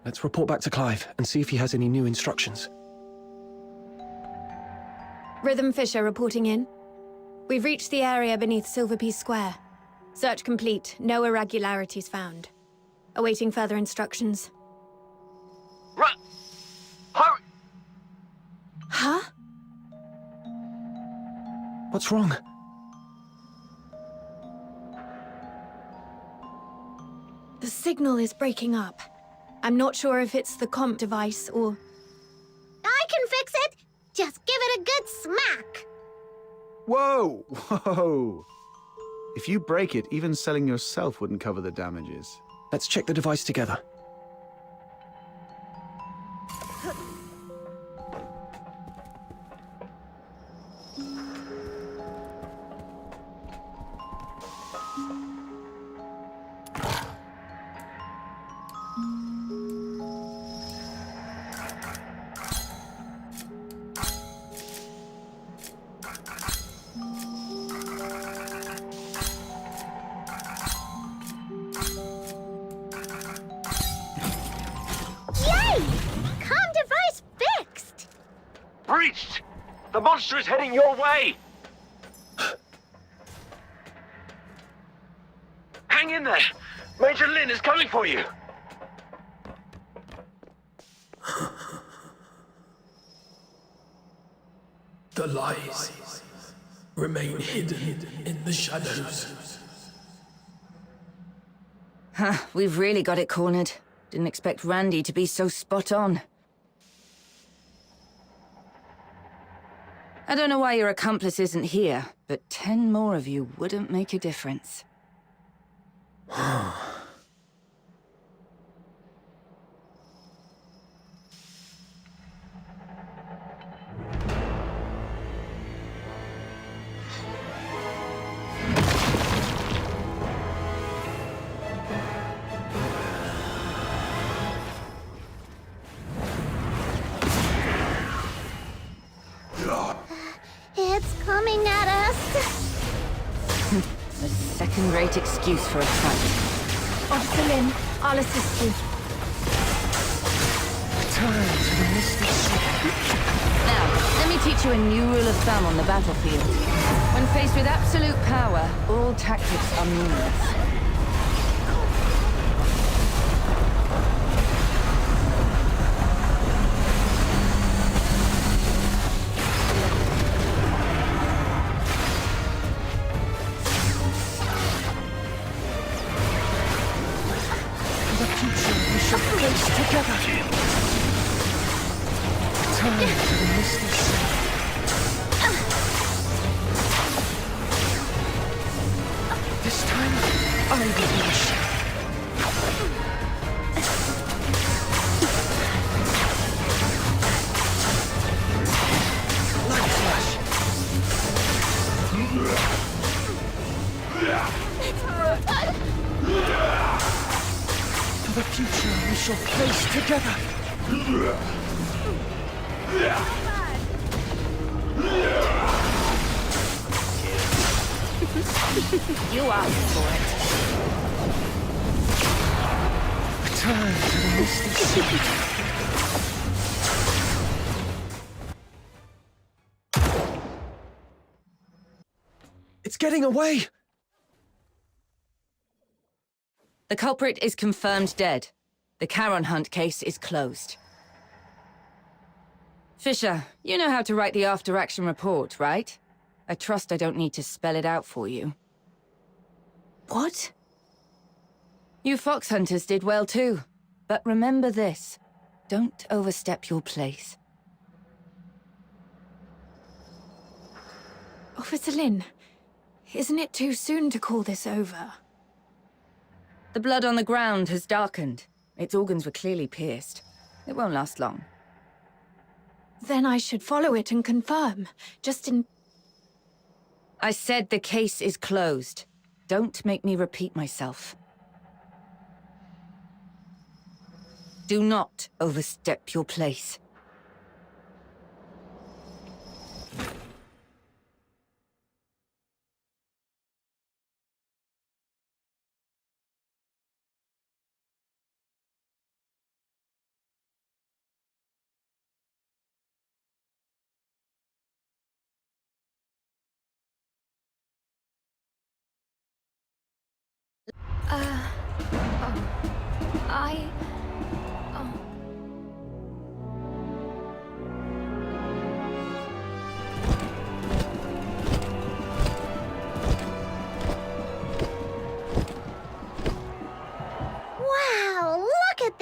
Let's report back to Clive and see if he has any new instructions. Rhythm Fisher reporting in. We've reached the area beneath Silverpiece Square. Search complete. No irregularities found. Awaiting further instructions. Run! Hurry! Huh? What's wrong? The signal is breaking up. I'm not sure if it's the comp device or... I can fix it! Just give it a good smack! Whoa! Whoa! If you break it, even selling yourself wouldn't cover the damages. Let's check the device together. Yay! Comm device fixed! Breached! The monster is heading your way! Hang in there! Major Lin is coming for you! The lies remain hidden in the shadows. Huh, we've really got it cornered. Didn't expect Randy to be so spot on. I don't know why your accomplice isn't here, but 10 more of you wouldn't make a difference. It's coming at us! A second-rate excuse for a fight. Officer Lin, I'll assist you. Now, let me teach you a new rule of thumb on the battlefield. When faced with absolute power, all tactics are meaningless. You asked for it. Return to the Misty Sea. It's getting away! The culprit is confirmed dead. The Charon Hunt case is closed. Fisher, you know how to write the after-action report, right? I trust I don't need to spell it out for you. What? You fox hunters did well too. But remember this. Don't overstep your place. Officer Lin, isn't it too soon to call this over? The blood on the ground has darkened. Its organs were clearly pierced. It won't last long. Then I should follow it and confirm, just in... I said the case is closed. Don't make me repeat myself. Do not overstep your place.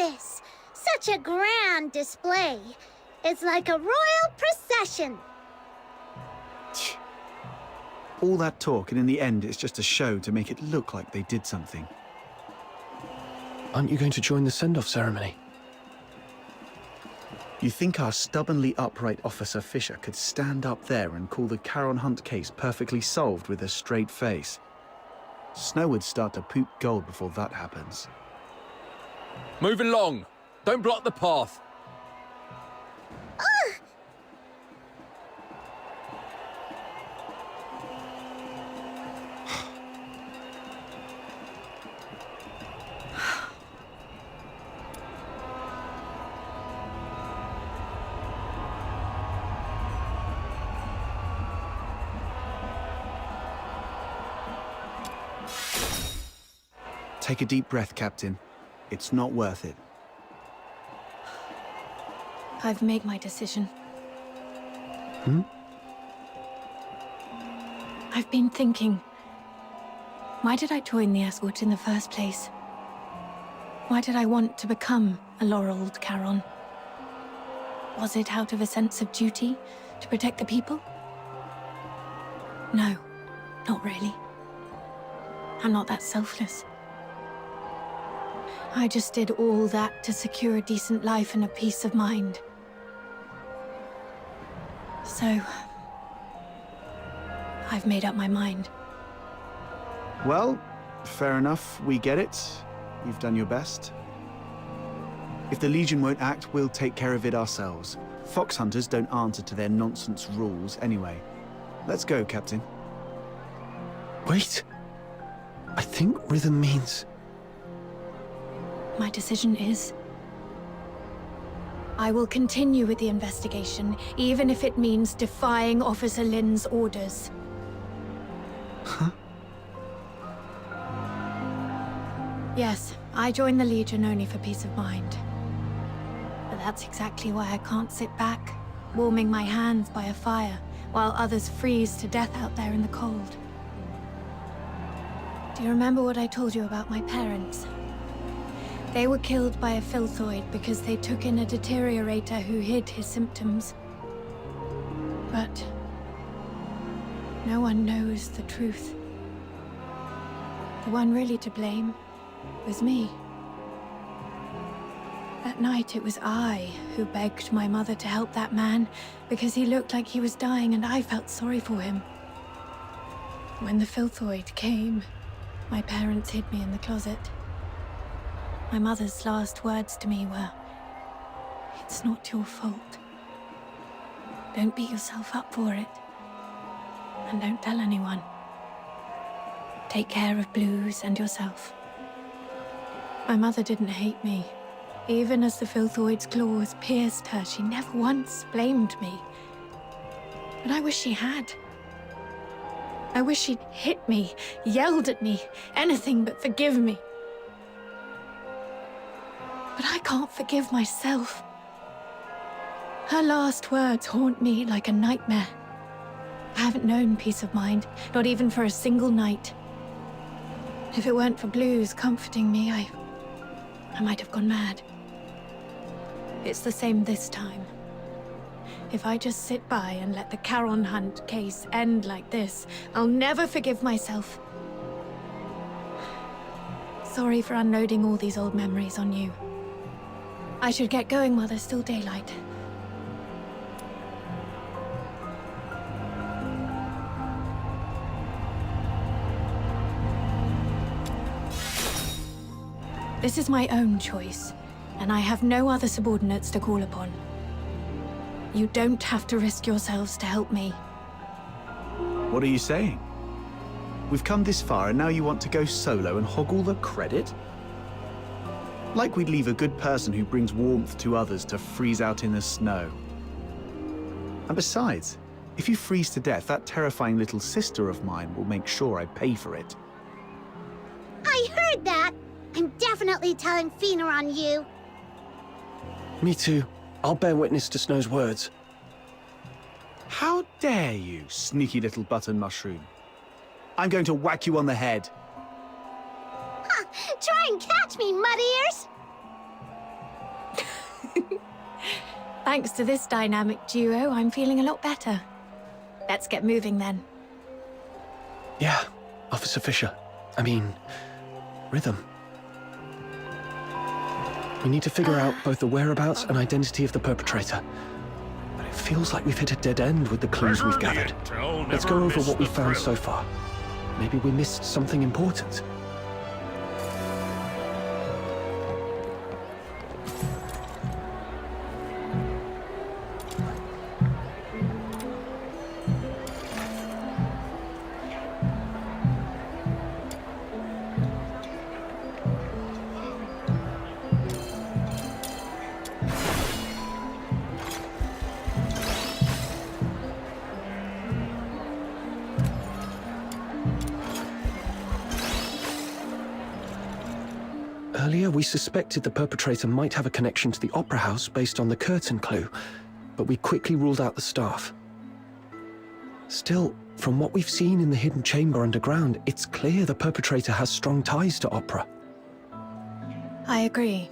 this. Such a grand display. It's like a royal procession. All that talk, and in the end, it's just a show to make it look like they did something. Aren't you going to join the send-off ceremony? You think our stubbornly upright Officer Fisher could stand up there and call the Charon Hunt case perfectly solved with a straight face? Snow would start to poop gold before that happens. Move along. Don't block the path. Take a deep breath, Captain. It's not worth it. I've made my decision. I've been thinking, why did I join the escort in the first place? Why did I want to become a laureled Charon? Was it out of a sense of duty to protect the people? No, not really. I'm not that selfless. I just did all that to secure a decent life and a peace of mind. So, I've made up my mind. Well, fair enough. We get it. You've done your best. If the Legion won't act, we'll take care of it ourselves. Fox hunters don't answer to their nonsense rules anyway. Let's go, Captain. Wait. I think rhythm means... My decision is... I will continue with the investigation, even if it means defying Officer Lin's orders. Huh? Yes, I joined the Legion only for peace of mind. But that's exactly why I can't sit back, warming my hands by a fire, while others freeze to death out there in the cold. Do you remember what I told you about my parents? They were killed by a filthoid because they took in a deteriorator who hid his symptoms. But no one knows the truth. The one really to blame was me. That night it was I who begged my mother to help that man because he looked like he was dying and I felt sorry for him. When the filthoid came, my parents hid me in the closet. My mother's last words to me were, "It's not your fault. Don't beat yourself up for it. And don't tell anyone. Take care of Blues and yourself." My mother didn't hate me. Even as the filthoid's claws pierced her, she never once blamed me. But I wish she had. I wish she'd hit me, yelled at me, anything but forgive me. But I can't forgive myself. Her last words haunt me like a nightmare. I haven't known peace of mind, not even for a single night. If it weren't for Blues comforting me, I might have gone mad. It's the same this time. If I just sit by and let the Charon Hunt case end like this, I'll never forgive myself. Sorry for unloading all these old memories on you. I should get going while there's still daylight. This is my own choice, and I have no other subordinates to call upon. You don't have to risk yourselves to help me. What are you saying? We've come this far and now you want to go solo and hog all the credit? Like we'd leave a good person who brings warmth to others to freeze out in the snow. And besides, if you freeze to death, that terrifying little sister of mine will make sure I pay for it. I heard that! I'm definitely telling Fina on you. Me too. I'll bear witness to Snow's words. How dare you, sneaky little button mushroom? I'm going to whack you on the head. Ha! Try and catch me, mud ears! Thanks to this dynamic duo, I'm feeling a lot better. Let's get moving then. Yeah, Officer Fisher. I mean, Rhythm. We need to figure out both the whereabouts and identity of the perpetrator. But it feels like we've hit a dead end with the clues we've gathered. Let's go over what we've found so far. Maybe we missed something important. Earlier, we suspected the perpetrator might have a connection to the Opera House based on the curtain clue, but we quickly ruled out the staff. Still, from what we've seen in the hidden chamber underground, it's clear the perpetrator has strong ties to opera. I agree.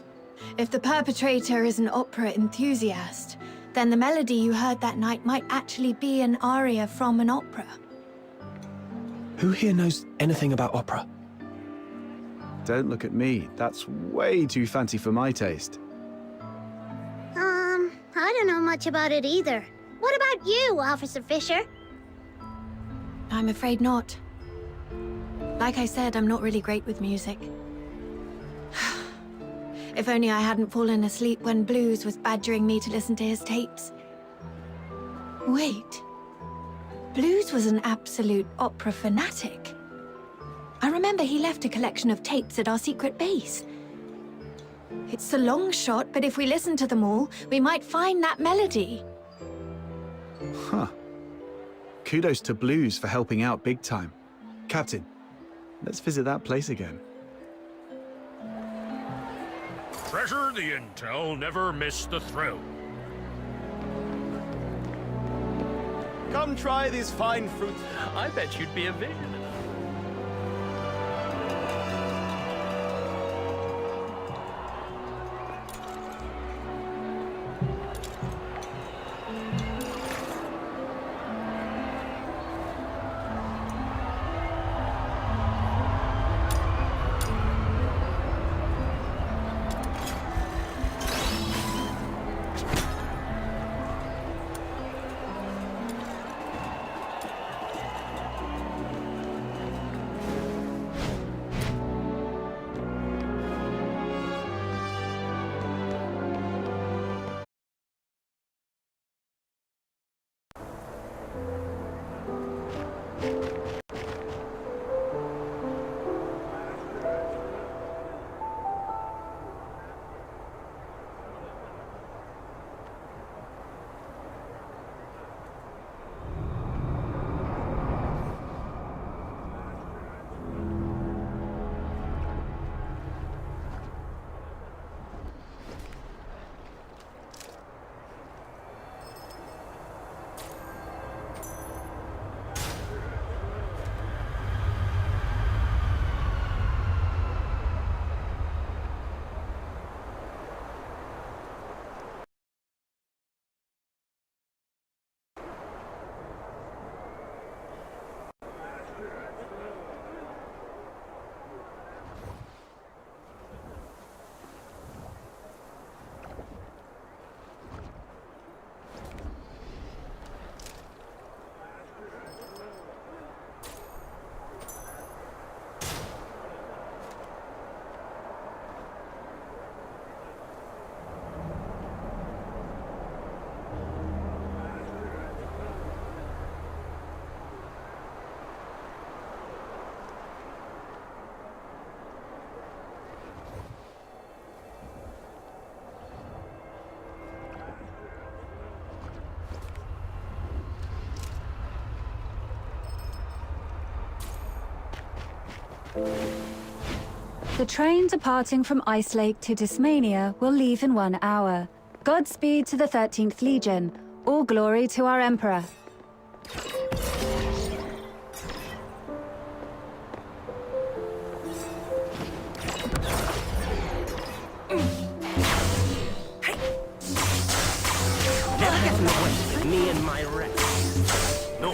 If the perpetrator is an opera enthusiast, then the melody you heard that night might actually be an aria from an opera. Who here knows anything about opera? Don't look at me. That's way too fancy for my taste. I don't know much about it either. What about you, Officer Fisher? I'm afraid not. Like I said, I'm not really great with music. If only I hadn't fallen asleep when Blues was badgering me to listen to his tapes. Wait. Blues was an absolute opera fanatic. I remember he left a collection of tapes at our secret base. It's a long shot, but if we listen to them all, we might find that melody. Huh. Kudos to Blues for helping out big time. Captain, let's visit that place again. Treasure the intel, never miss the thrill. Come try these fine fruits. I bet you'd be a vision. The train departing from Ice Lake to Dismania will leave in 1 hour. Godspeed to the 13th Legion. All glory to our Emperor. my rest. No.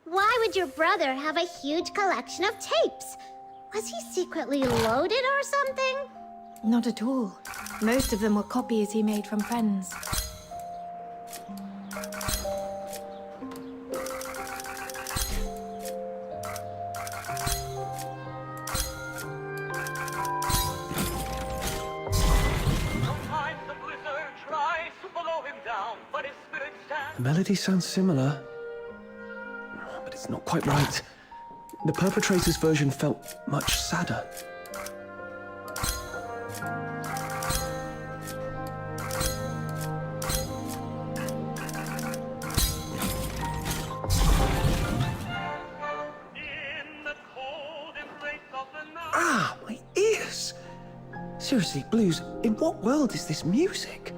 Why would your brother have a huge collection of tapes? Was he secretly loaded or something? Not at all. Most of them were copies he made from friends. The melody sounds similar, but it's not quite right. The perpetrator's version felt much sadder. Ah, my ears! Seriously, Blues, in what world is this music?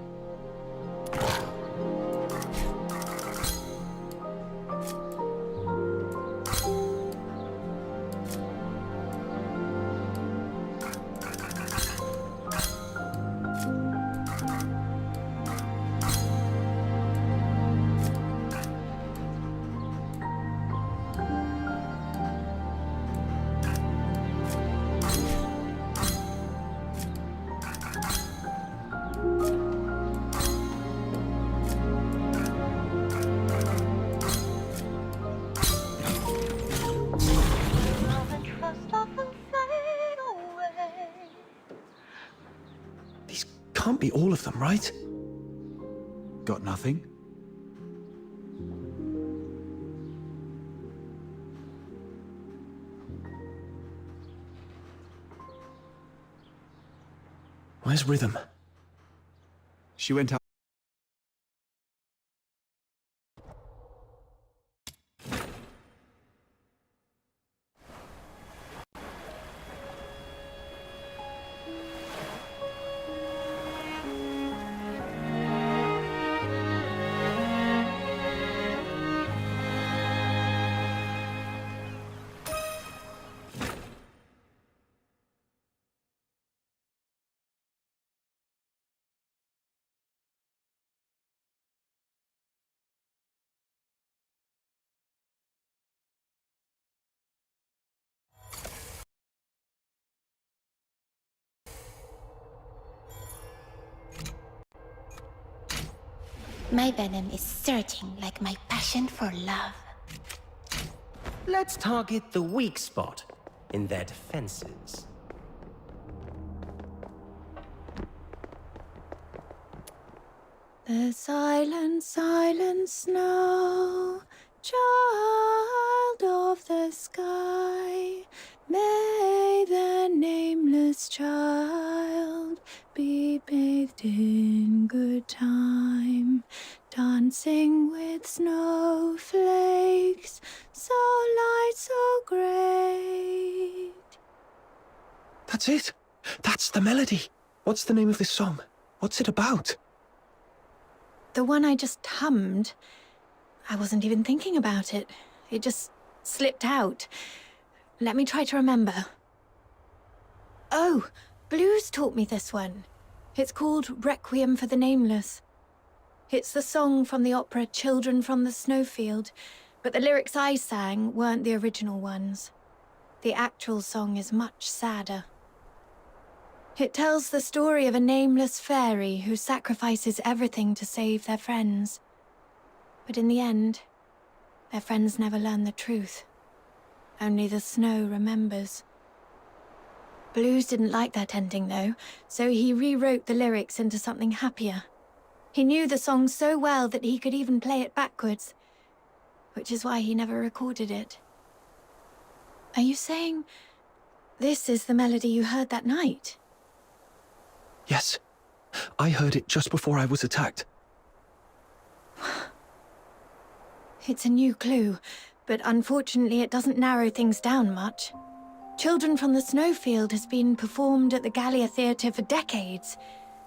Can't be all of them, right? Got nothing? Where's Rhythm? She went out. My venom is surging like my passion for love. Let's target the weak spot in their defenses. The silent, silent snow Child of the sky, may the nameless child be bathed in good time, dancing with snowflakes, so light, so great. That's it. That's the melody. What's the name of this song? What's it about? The one I just hummed, I wasn't even thinking about it. It just slipped out. Let me try to remember. Oh, Blues taught me this one. It's called Requiem for the Nameless. It's the song from the opera Children from the Snowfield, but the lyrics I sang weren't the original ones. The actual song is much sadder. It tells the story of a nameless fairy who sacrifices everything to save their friends. But in the end, their friends never learn the truth. Only the snow remembers. Blues didn't like that ending, though, so he rewrote the lyrics into something happier. He knew the song so well that he could even play it backwards, which is why he never recorded it. Are you saying this is the melody you heard that night? Yes. I heard it just before I was attacked. It's a new clue, but unfortunately it doesn't narrow things down much. Children from the Snowfield has been performed at the Gallia Theatre for decades.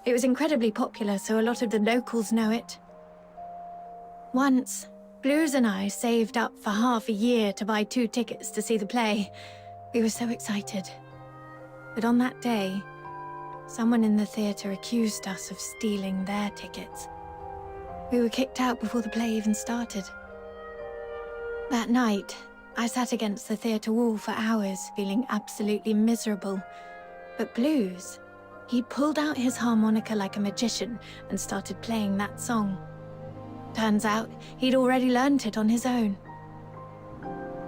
It was incredibly popular, so a lot of the locals know it. Once, Blues and I saved up for half a year to buy 2 tickets to see the play. We were so excited. But on that day, someone in the theatre accused us of stealing their tickets. We were kicked out before the play even started. That night, I sat against the theatre wall for hours, feeling absolutely miserable. But Blues, he pulled out his harmonica like a magician and started playing that song. Turns out, he'd already learned it on his own.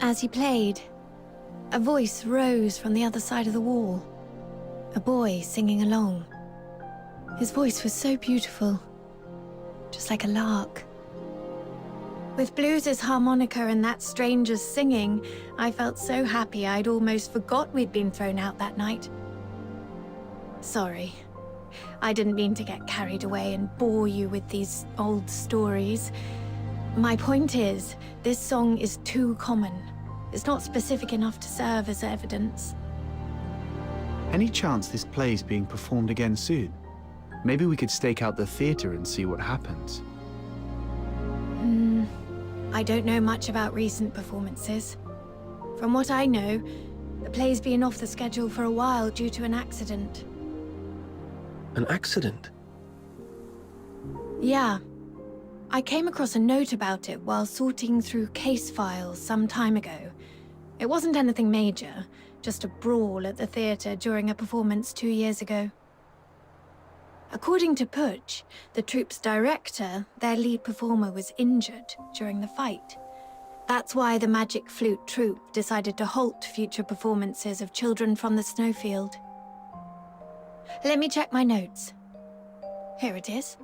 As he played, a voice rose from the other side of the wall. A boy singing along. His voice was so beautiful, just like a lark. With Blues' harmonica and that stranger's singing, I felt so happy I'd almost forgot we'd been thrown out that night. Sorry. I didn't mean to get carried away and bore you with these old stories. My point is, this song is too common. It's not specific enough to serve as evidence. Any chance this play's being performed again soon? Maybe we could stake out the theatre and see what happens. I don't know much about recent performances. From what I know, the play's been off the schedule for a while due to an accident. An accident? Yeah. I came across a note about it while sorting through case files some time ago. It wasn't anything major, just a brawl at the theatre during a performance 2 years ago. According to Putsch, the troupe's director, their lead performer was injured during the fight. That's why the Magic Flute troupe decided to halt future performances of Children from the Snowfield. Let me check my notes. Here it is.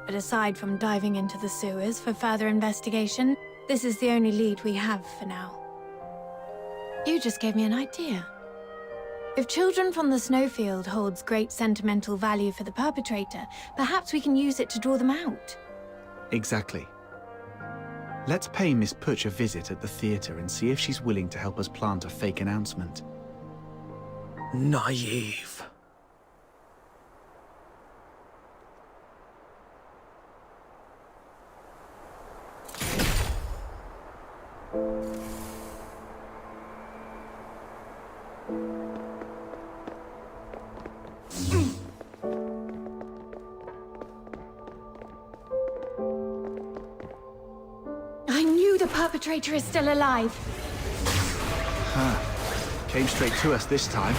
But aside from diving into the sewers for further investigation, this is the only lead we have for now. You just gave me an idea. If Children from the Snowfield holds great sentimental value for the perpetrator, perhaps we can use it to draw them out. Exactly. Let's pay Miss Putsch a visit at the theatre and see if she's willing to help us plant a fake announcement. Naive. I knew the perpetrator is still alive. Came straight to us this time.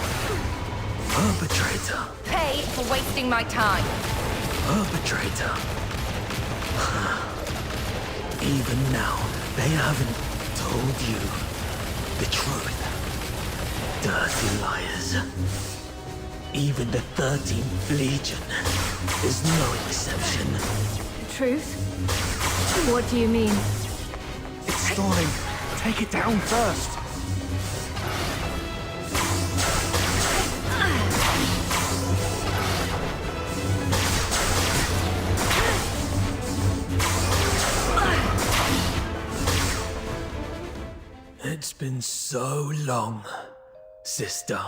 Perpetrator. Pay for wasting my time. Perpetrator. Even now, they haven't told you the truth. Dirty liars. Even the 13th Legion is no exception. Truth? What do you mean? It's stalling. Take it down first. It's been so long, sister.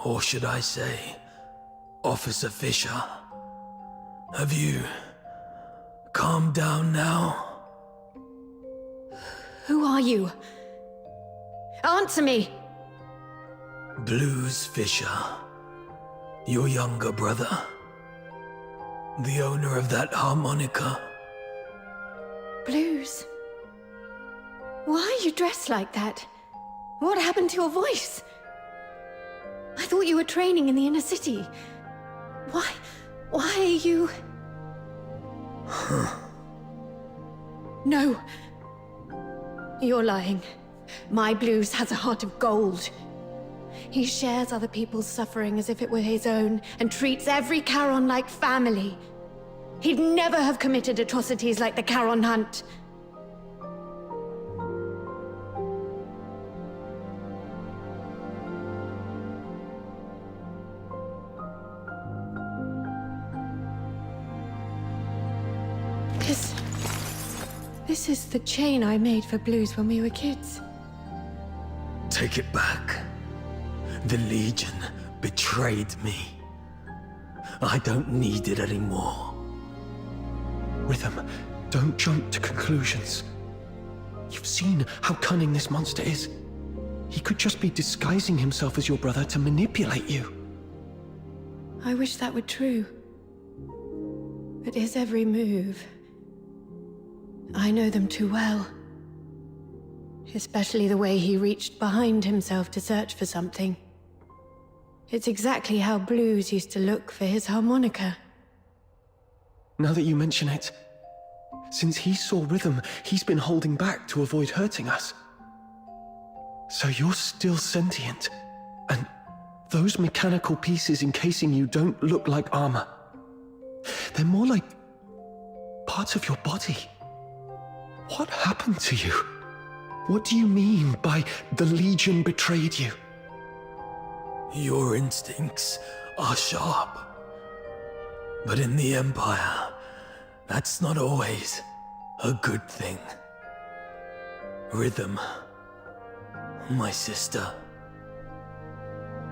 Or should I say, Officer Fisher? Have you calmed down now? Who are you? Answer me! Blues Fisher. Your younger brother. The owner of that harmonica. Blues? Why are you dressed like that? What happened to your voice? I thought you were training in the inner city. Why are you... No. You're lying. My Blues has a heart of gold. He shares other people's suffering as if it were his own, and treats every Charon like family. He'd never have committed atrocities like the Charon Hunt. This is the chain I made for Blues when we were kids. Take it back. The Legion betrayed me. I don't need it anymore. Rhythm, don't jump to conclusions. You've seen how cunning this monster is. He could just be disguising himself as your brother to manipulate you. I wish that were true. But his every move... I know them too well. Especially the way he reached behind himself to search for something. It's exactly how Blues used to look for his harmonica. Now that you mention it, since he saw Rhythm, he's been holding back to avoid hurting us. So you're still sentient, and those mechanical pieces encasing you don't look like armor. They're more like parts of your body. What happened to you? What do you mean by the Legion betrayed you? Your instincts are sharp. But in the Empire, that's not always a good thing. Rhythm, my sister,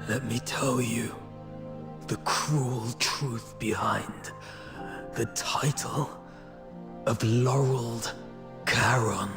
let me tell you the cruel truth behind the title of Laureled Charon.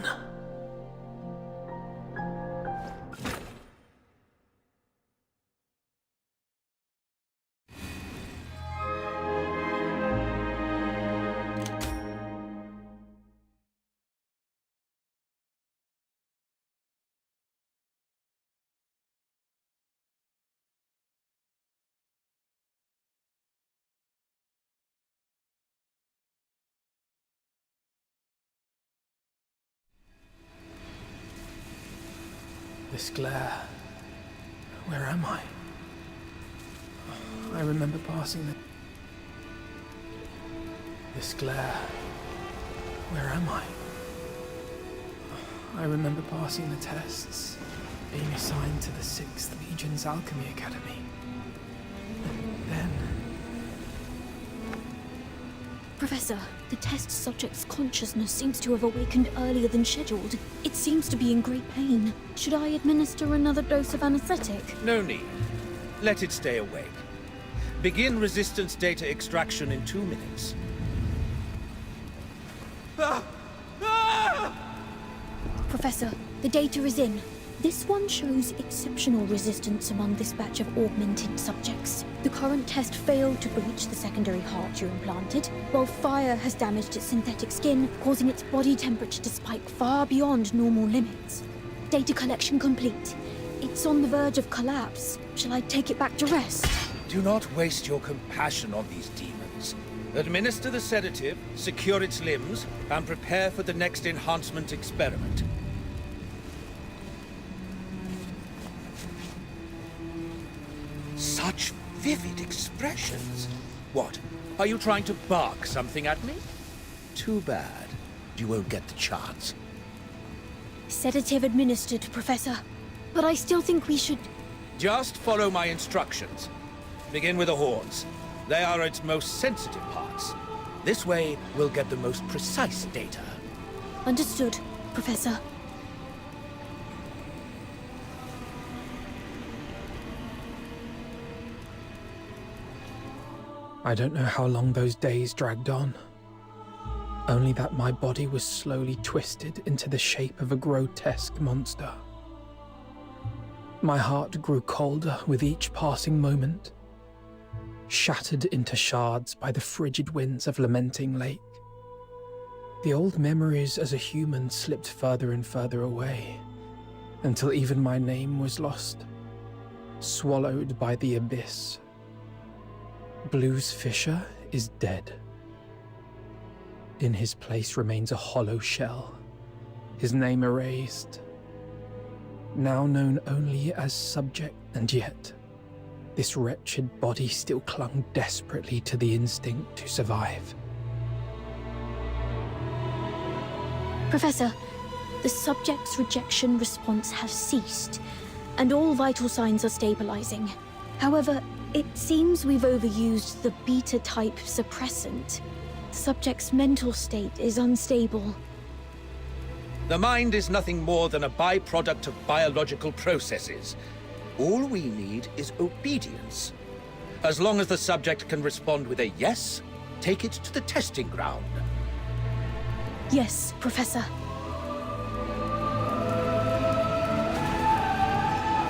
This glare. Where am I? I remember passing the... This glare. Where am I? I remember passing the tests, being assigned to the 6th Legion's Alchemy Academy. Then... Professor, the test subject's consciousness seems to have awakened earlier than scheduled. It seems to be in great pain. Should I administer another dose of anesthetic? No need. Let it stay awake. Begin resistance data extraction in 2 minutes. Professor, the data is in. This one shows exceptional resistance among this batch of augmented subjects. The current test failed to breach the secondary heart you implanted, while fire has damaged its synthetic skin, causing its body temperature to spike far beyond normal limits. Data collection complete. It's on the verge of collapse. Shall I take it back to rest? Do not waste your compassion on these demons. Administer the sedative, secure its limbs, and prepare for the next enhancement experiment. Such vivid expressions. What? Are you trying to bark something at me? Too bad. You won't get the chance. Sedative administered, Professor. But I still think we should... Just follow my instructions. Begin with the horns. They are its most sensitive parts. This way, we'll get the most precise data. Understood, Professor. I don't know how long those days dragged on. Only that my body was slowly twisted into the shape of a grotesque monster. My heart grew colder with each passing moment, shattered into shards by the frigid winds of Lamenting Lake. The old memories as a human slipped further and further away, until even my name was lost, swallowed by the abyss. Blues Fisher is dead. In his place remains a hollow shell, his name erased, now known only as subject, and yet this wretched body still clung desperately to the instinct to survive. Professor, the subject's rejection response has ceased, and all vital signs are stabilizing. However, it seems we've overused the beta-type suppressant. The subject's mental state is unstable. The mind is nothing more than a byproduct of biological processes. All we need is obedience. As long as the subject can respond with a yes, take it to the testing ground. Yes, Professor.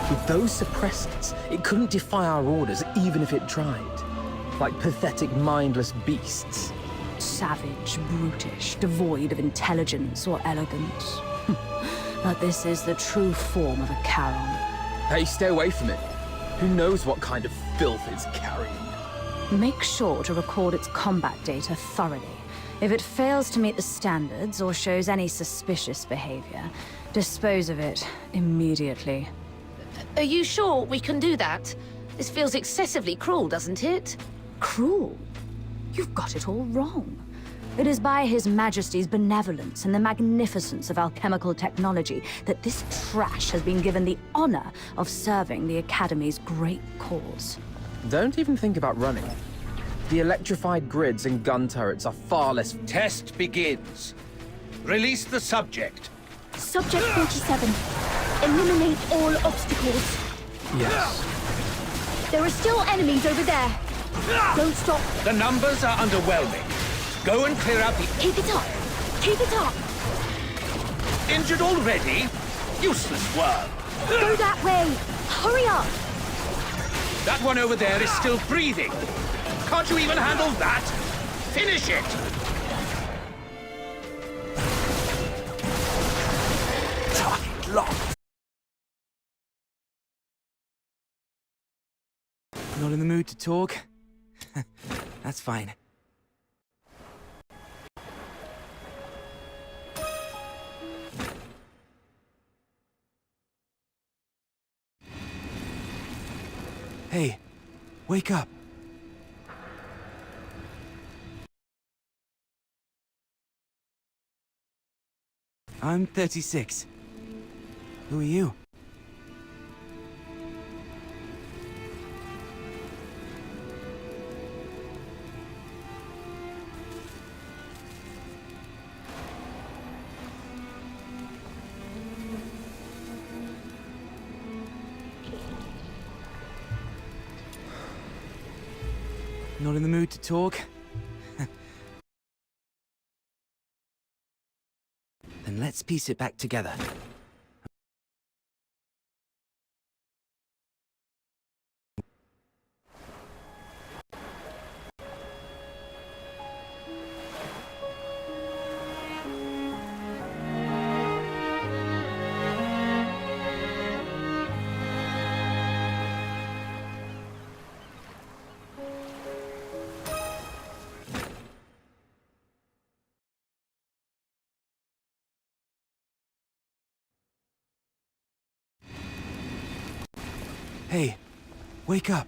With those suppressants, it couldn't defy our orders even if it tried. Like pathetic, mindless beasts. Savage, brutish, devoid of intelligence or elegance. But this is the true form of a Charon. Hey, stay away from it. Who knows what kind of filth it's carrying? Make sure to record its combat data thoroughly. If it fails to meet the standards or shows any suspicious behavior, dispose of it immediately. Are you sure we can do that? This feels excessively cruel, doesn't it? Cruel? You've got it all wrong. It is by His Majesty's benevolence and the magnificence of alchemical technology that this trash has been given the honor of serving the Academy's great cause. Don't even think about running. The electrified grids and gun turrets are far less... Test begins. Release the subject. Subject 47. Eliminate all obstacles. Yes. There are still enemies over there. Don't stop. The numbers are underwhelming. Go and clear out the... Keep it up. Keep it up. Injured already? Useless worm. Go that way. Hurry up. That one over there is still breathing. Can't you even handle that? Finish it! Target locked. Not in the mood to talk? That's fine. Hey, wake up. I'm 36. Who are you? Not in the mood to talk? Then let's piece it back together. Hey, wake up.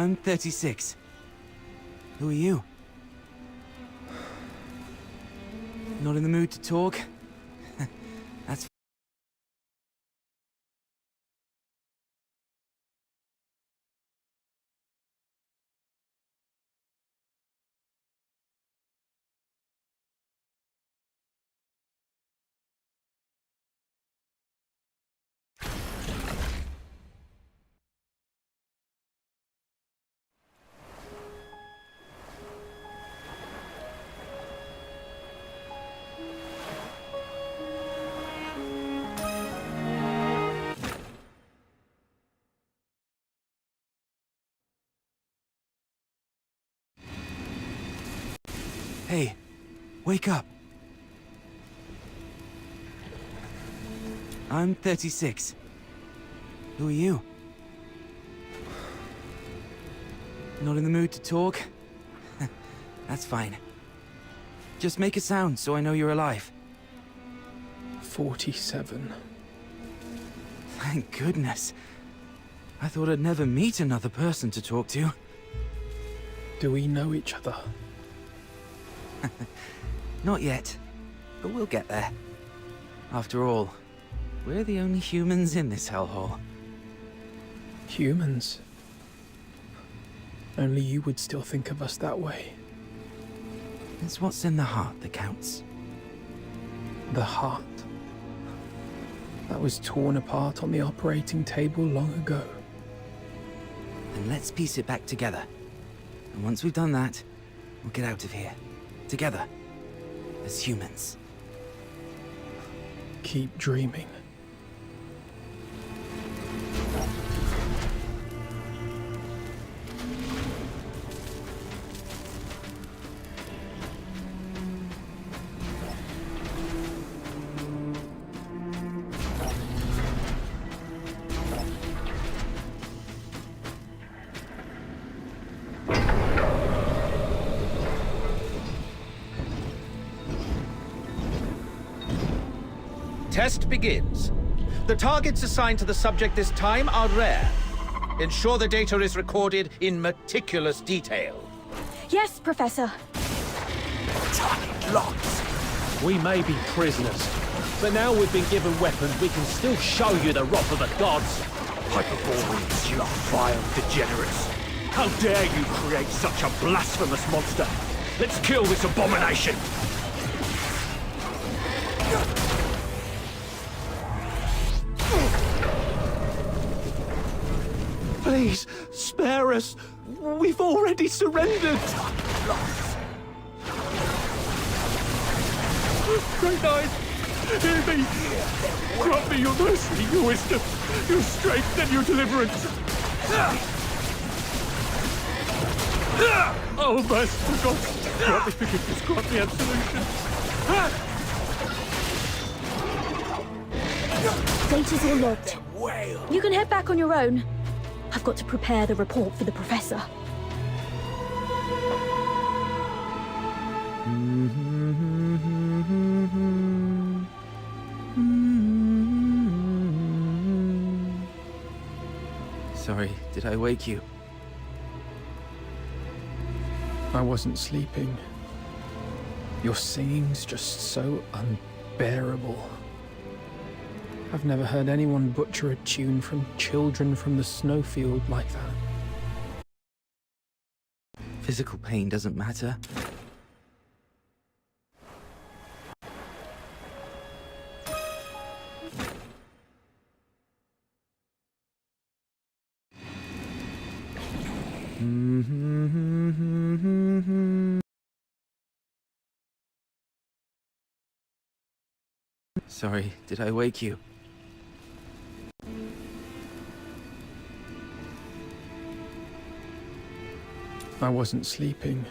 I'm 36. Who are you? Not in the mood to talk? That's... Hey, wake up. I'm 36. Who are you? Not in the mood to talk? That's fine. Just make a sound so I know you're alive. 47. Thank goodness. I thought I'd never meet another person to talk to. Do we know each other? Not yet, but we'll get there. After all, we're the only humans in this hellhole. Humans? Only you would still think of us that way. It's what's in the heart that counts. The heart. That was torn apart on the operating table long ago. Then let's piece it back together. And once we've done that, we'll get out of here. Together. As humans. Keep dreaming. Test begins. The targets assigned to the subject this time are rare. Ensure the data is recorded in meticulous detail. Yes, Professor. Target locked. We may be prisoners, but now we've been given weapons, we can still show you the wrath of the gods. Hyperboreans, you vile degenerates. How dare you create such a blasphemous monster? Let's kill this abomination. Please, spare us. We've already surrendered. Great Knight, hear me. Grant me your mercy, your wisdom, your strength, and your deliverance. Oh, merciful God, grant me forgiveness, grant me absolution. Data's all logged. You can head back on your own. I've got to prepare the report for the Professor. Sorry, did I wake you? I wasn't sleeping. Your singing's just so unbearable. I've never heard anyone butcher a tune from Children from the Snowfield like that. Physical pain doesn't matter. Sorry, did I wake you? I wasn't sleeping.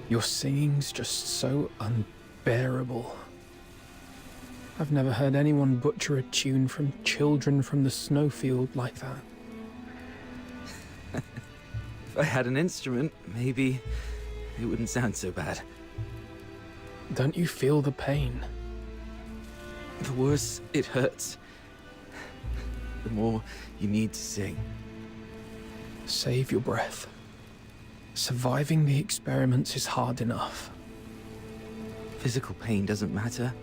Your singing's just so unbearable. I've never heard anyone butcher a tune from Children from the Snowfield like that. If I had an instrument, maybe it wouldn't sound so bad. Don't you feel the pain? The worse it hurts, the more you need to sing. Save your breath. Surviving the experiments is hard enough. Physical pain doesn't matter.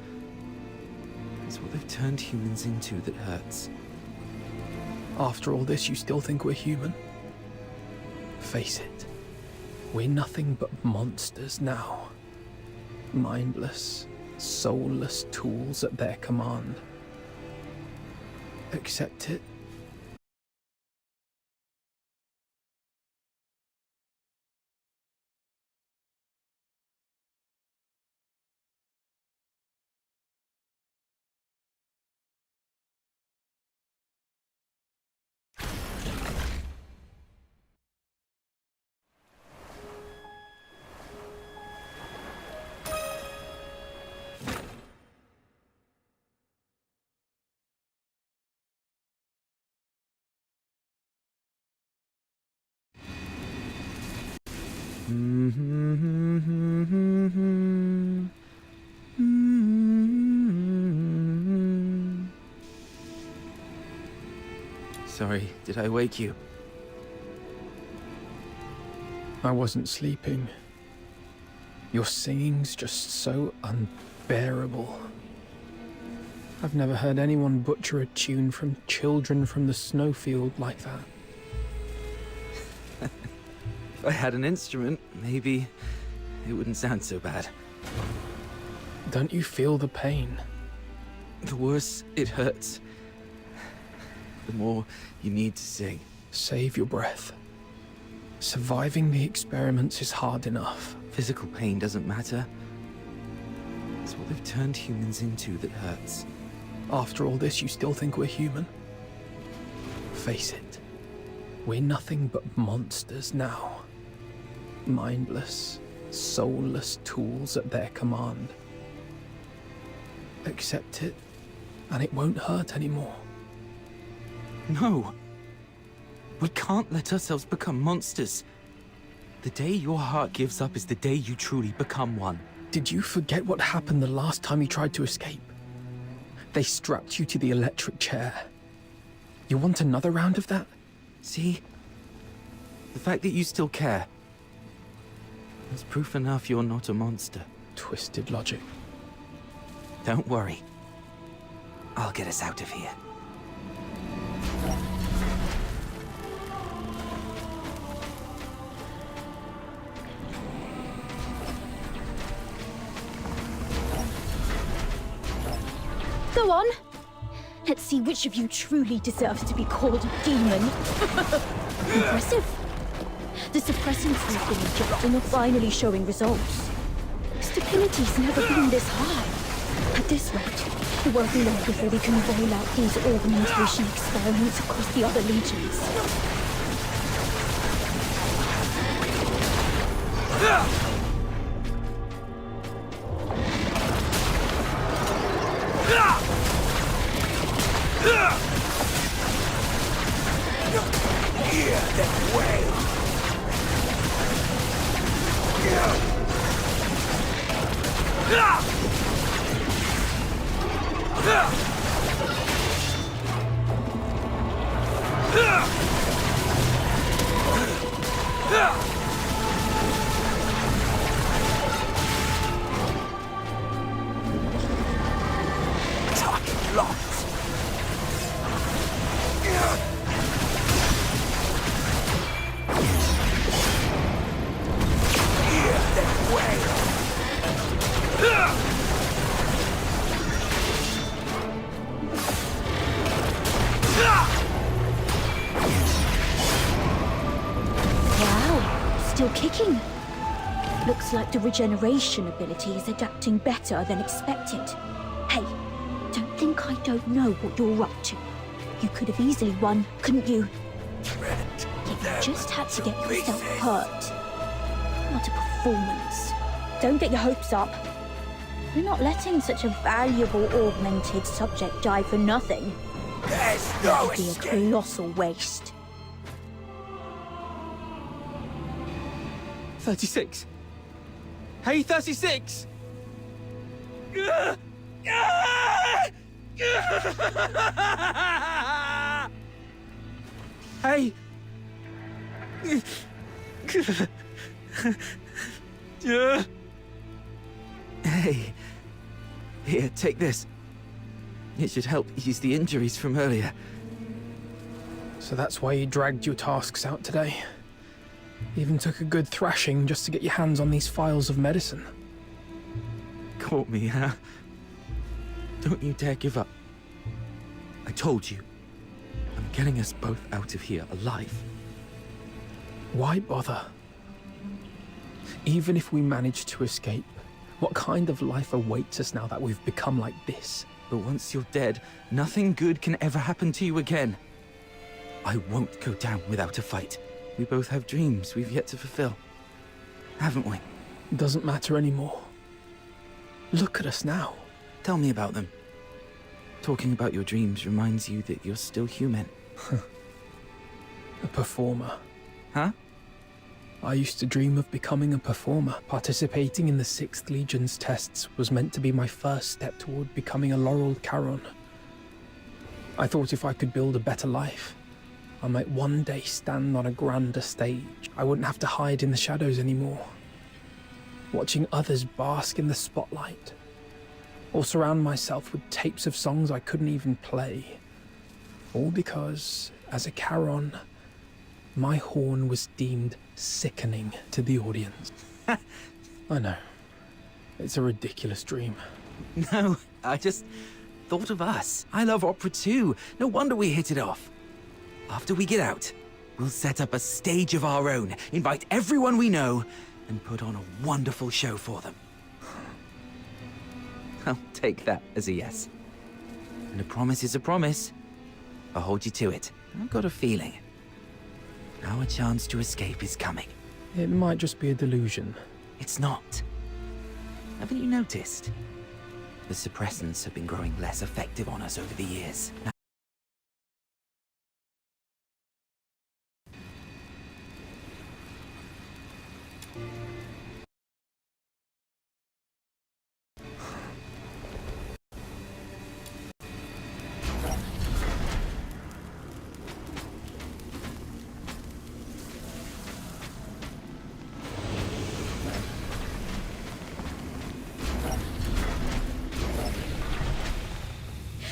It's what they've turned humans into that hurts. After all this, you still think we're human? Face it. We're nothing but monsters now. Mindless, soulless tools at their command. Accept it. Sorry, did I wake you? I wasn't sleeping. Your singing's just so unbearable. I've never heard anyone butcher a tune from Children from the Snowfield like that. If I had an instrument, maybe it wouldn't sound so bad. Don't you feel the pain? The worse it hurts, the more you need to sing. Save your breath. Surviving the experiments is hard enough. Physical pain doesn't matter. It's what they've turned humans into that hurts. After all this, you still think we're human? Face it. We're nothing but monsters now. Mindless, soulless tools at their command. Accept it, and it won't hurt anymore. No. We can't let ourselves become monsters. The day your heart gives up is the day you truly become one. Did you forget what happened the last time you tried to escape? They strapped you to the electric chair. You want another round of that? See? The fact that you still care. That's proof enough you're not a monster. Twisted logic. Don't worry. I'll get us out of here. Go on. Let's see which of you truly deserves to be called a demon. Impressive. The suppressants we've been injecting are finally showing results. Stability's never been this high. At this rate, it won't be long before we can roll out these augmentation experiments across the other legions. Target locked. Wow, still kicking. Looks like the regeneration ability is adapting better than expected. Hey, don't think I don't know what you're up to. You could have easily won, couldn't you? Yet you just had to get yourself hurt. What a performance. Don't get your hopes up. We're not letting such a valuable augmented subject die for nothing. There's That no would be a escape. colossal waste. 36. Hey, 36! Hey! Hey. Here, take this. It should help ease the injuries from earlier. So that's why you dragged your tasks out today. Even took a good thrashing just to get your hands on these files of medicine. Caught me, huh? Don't you dare give up. I told you. I'm getting us both out of here alive. Why bother? Even if we manage to escape, what kind of life awaits us now that we've become like this? But once you're dead, nothing good can ever happen to you again. I won't go down without a fight. We both have dreams we've yet to fulfill. Haven't we? Doesn't matter anymore. Look at us now. Tell me about them. Talking about your dreams reminds you that you're still human. A performer. Huh? I used to dream of becoming a performer. Participating in the 6th Legion's tests was meant to be my first step toward becoming a laureled Charon. I thought if I could build a better life, I might one day stand on a grander stage. I wouldn't have to hide in the shadows anymore. Watching others bask in the spotlight. Or surround myself with tapes of songs I couldn't even play. All because, as a Charon, my horn was deemed sickening to the audience. I know. It's a ridiculous dream. No, I just thought of us. I love opera too. No wonder we hit it off. After we get out, we'll set up a stage of our own, invite everyone we know, and put on a wonderful show for them. I'll take that as a yes. And a promise is a promise. I'll hold you to it. I've got a feeling. Now a chance to escape is coming. It might just be a delusion. It's not. Haven't you noticed? The suppressants have been growing less effective on us over the years.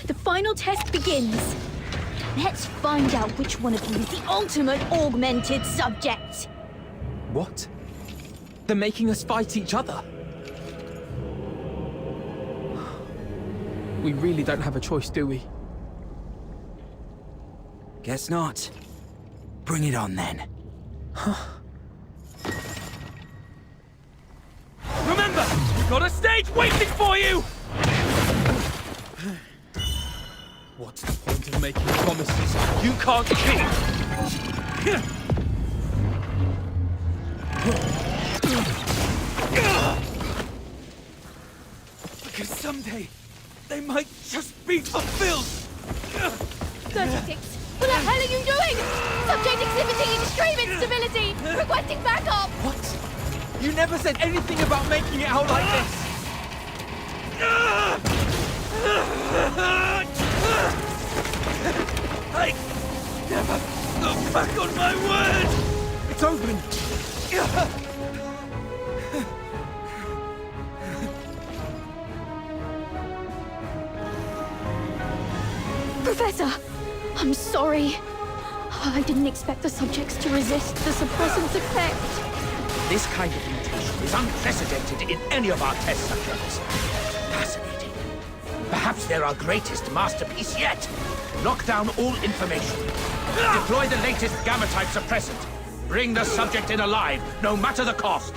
The final test begins. Let's find out which one of you is the ultimate augmented subject. What? They're making us fight each other? We really don't have a choice, do we? Guess not. Bring it on then. Remember, we've got a stage waiting for you! What's the point of making promises you can't keep? Because someday, they might just be fulfilled! 36, what the hell are you doing? Subject exhibiting extreme instability! Requesting backup! What? You never said anything about making it out like this! I never go back on my word! It's open! Professor, I'm sorry. I didn't expect the subjects to resist the suppressant's effect. This kind of mutation is unprecedented in any of our test subjects. Fascinating. Perhaps they're our greatest masterpiece yet. Lock down all information. Deploy the latest gamma-type suppressant. Bring the subject in alive, no matter the cost.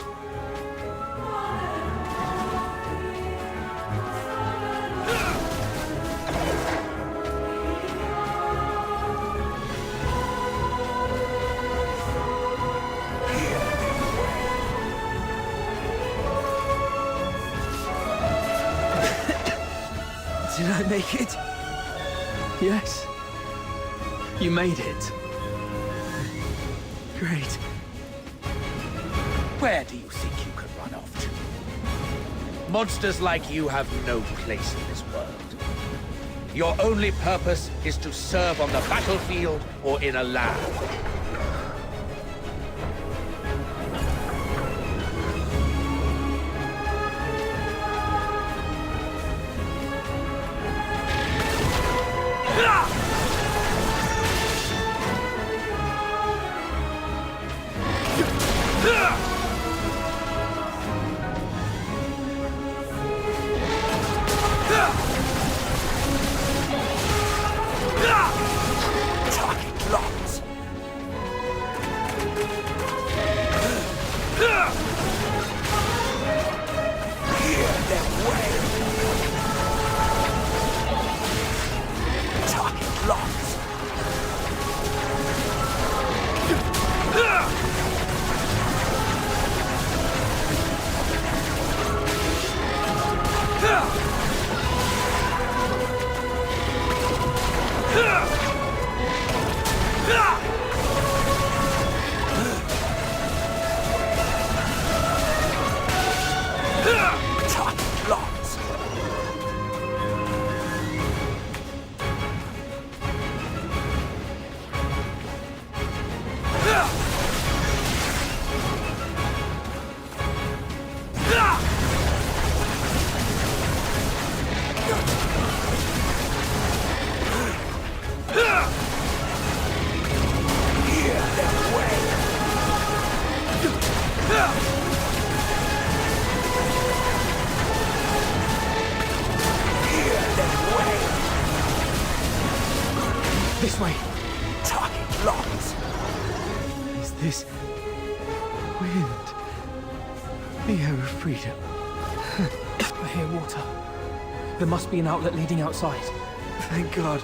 Did I make it? Yes. You made it. Great. Where do you think you can run off to? Monsters like you have no place in this world. Your only purpose is to serve on the battlefield or in a lab. This way. Target locked. Is this wind? The air of freedom. I hear water. There must be an outlet leading outside. Thank God.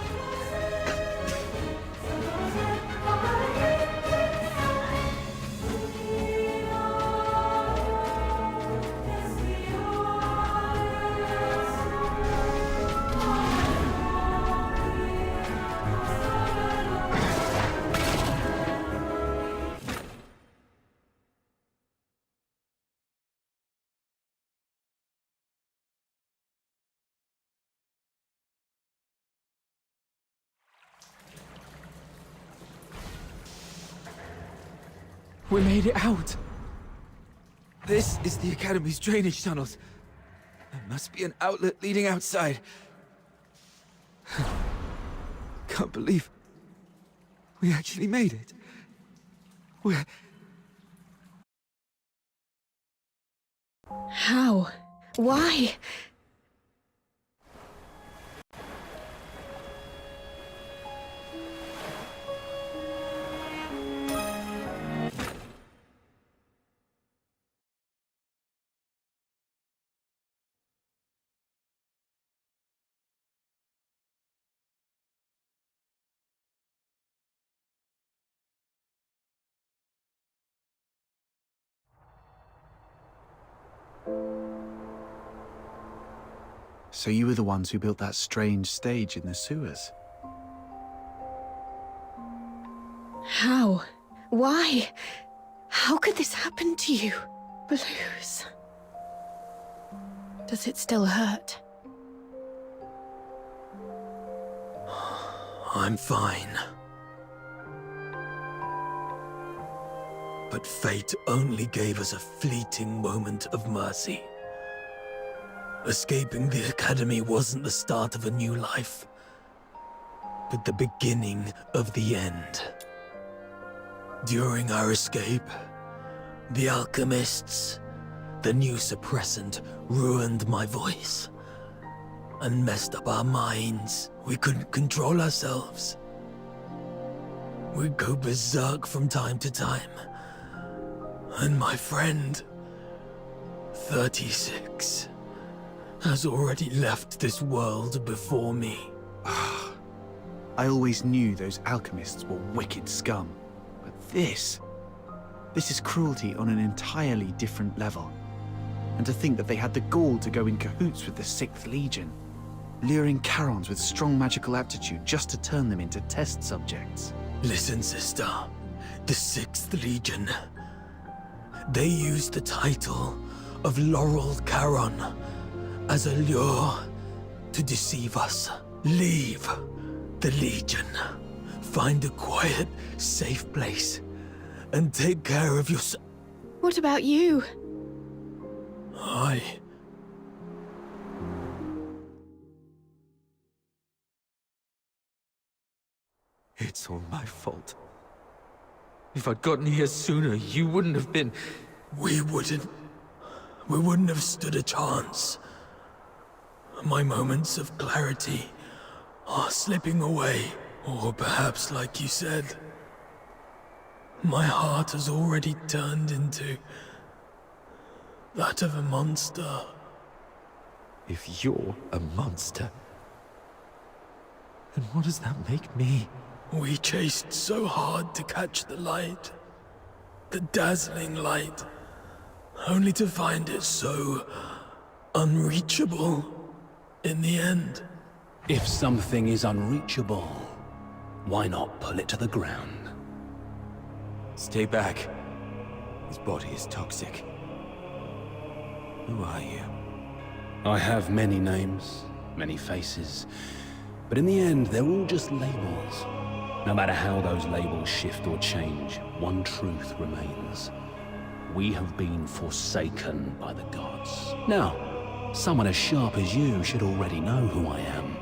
We made it out. This is the Academy's drainage tunnels. There must be an outlet leading outside. Can't believe we actually made it. We're... How? Why? So you were the ones who built that strange stage in the sewers? How? Why? How could this happen to you? Blues. Does it still hurt? I'm fine. But fate only gave us a fleeting moment of mercy. Escaping the Academy wasn't the start of a new life, but the beginning of the end. During our escape, the alchemists, the new suppressant, ruined my voice and messed up our minds. We couldn't control ourselves. We'd go berserk from time to time. And my friend, 36, has already left this world before me. I always knew those alchemists were wicked scum. But this is cruelty on an entirely different level. And to think that they had the gall to go in cahoots with the 6th Legion, luring Charons with strong magical aptitude just to turn them into test subjects. Listen, sister. The 6th Legion. They used the title of Laurel Charon as a lure to deceive us. Leave the Legion. Find a quiet, safe place and take care of yourself. What about you? It's all my fault. If I'd gotten here sooner, you wouldn't have been... We wouldn't have stood a chance. My moments of clarity are slipping away. Or perhaps, like you said, my heart has already turned into that of a monster. If you're a monster, then what does that make me? We chased so hard to catch the light, the dazzling light, only to find it so unreachable in the end. If something is unreachable, why not pull it to the ground? Stay back. His body is toxic. Who are you? I have many names, many faces, but in the end, they're all just labels. No matter how those labels shift or change, one truth remains. We have been forsaken by the gods. Now, someone as sharp as you should already know who I am.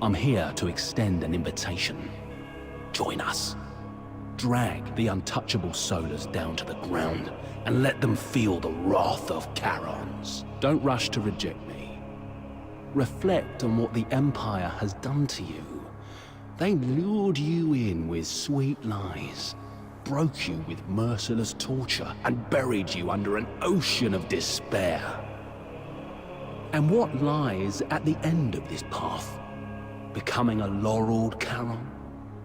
I'm here to extend an invitation. Join us. Drag the untouchable Solars down to the ground and let them feel the wrath of Charons. Don't rush to reject me. Reflect on what the Empire has done to you. They lured you in with sweet lies, broke you with merciless torture, and buried you under an ocean of despair. And what lies at the end of this path? Becoming a laureled Charon?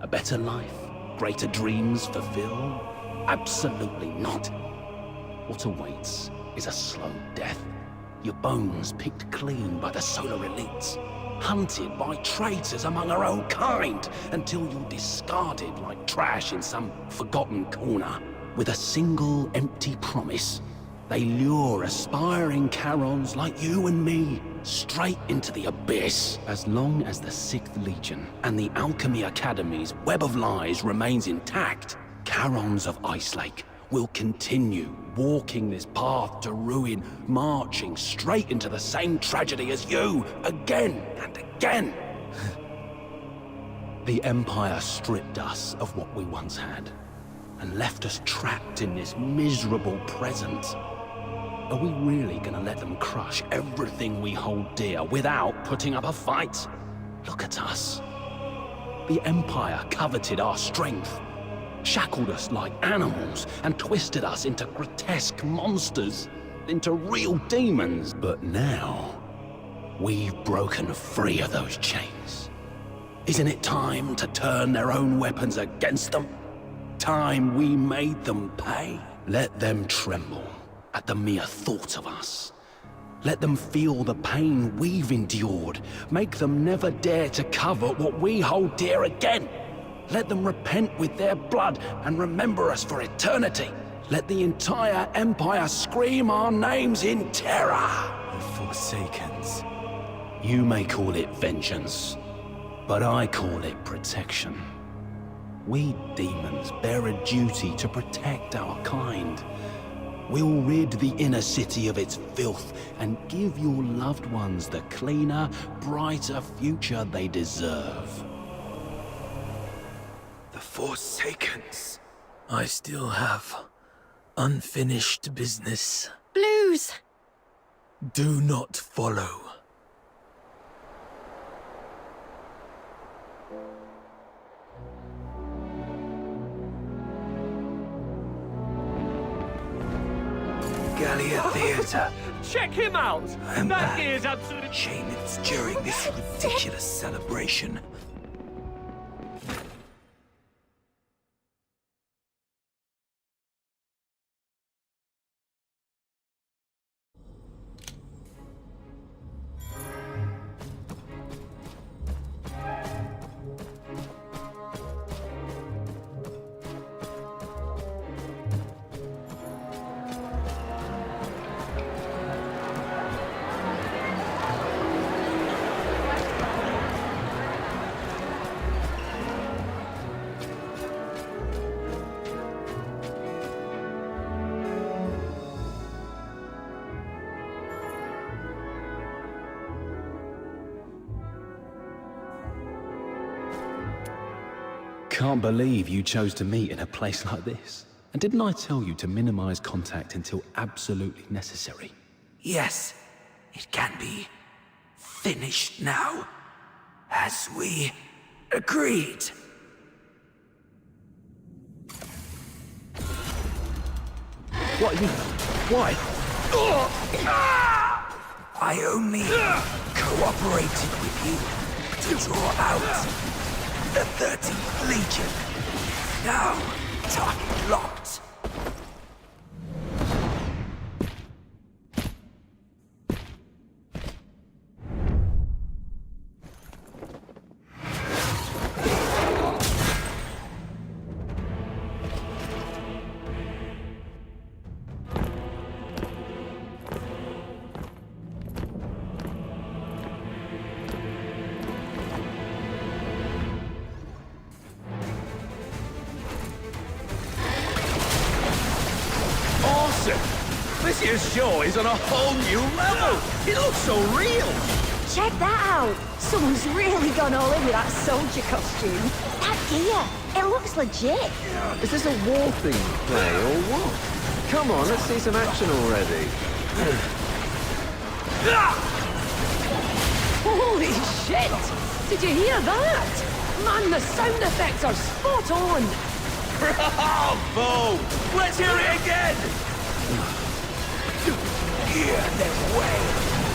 A better life? Greater dreams fulfilled? Absolutely not. What awaits is a slow death. Your bones picked clean by the solar elites, hunted by traitors among our own kind, until you're discarded like trash in some forgotten corner. With a single empty promise, they lure aspiring Charons like you and me straight into the abyss. As long as the 6th Legion and the Alchemy Academy's web of lies remains intact, Charons of Icelake will continue walking this path to ruin, marching straight into the same tragedy as you, again and again. The Empire stripped us of what we once had, and left us trapped in this miserable present. Are we really gonna let them crush everything we hold dear without putting up a fight? Look at us. The Empire coveted our strength, shackled us like animals, and twisted us into grotesque monsters, into real demons. But now, we've broken free of those chains. Isn't it time to turn their own weapons against them? Time we made them pay? Let them tremble at the mere thought of us. Let them feel the pain we've endured. Make them never dare to covet what we hold dear again. Let them repent with their blood and remember us for eternity. Let the entire Empire scream our names in terror. The Forsakens. You may call it vengeance, but I call it protection. We demons bear a duty to protect our kind. We'll rid the inner city of its filth and give your loved ones the cleaner, brighter future they deserve. The Forsakens. I still have unfinished business. Blues! Do not follow. Gallia Theatre. Check him out! I'm That back. is absolutely... Shame it's during this ridiculous celebration. Can't believe you chose to meet in a place like this. And didn't I tell you to minimize contact until absolutely necessary? Yes, it can be finished now, as we agreed. What are you... Why? I only cooperated with you to draw out the 13th Legion. Now, target locked. This year's show is on a whole new level! It looks so real! Check that out! Someone's really gone all in with that soldier costume. That gear, it looks legit. Is this a war-themed play or what? Come on, let's see some action already. Holy shit! Did you hear that? Man, the sound effects are spot on! Bravo! Let's hear it again! Gear them way!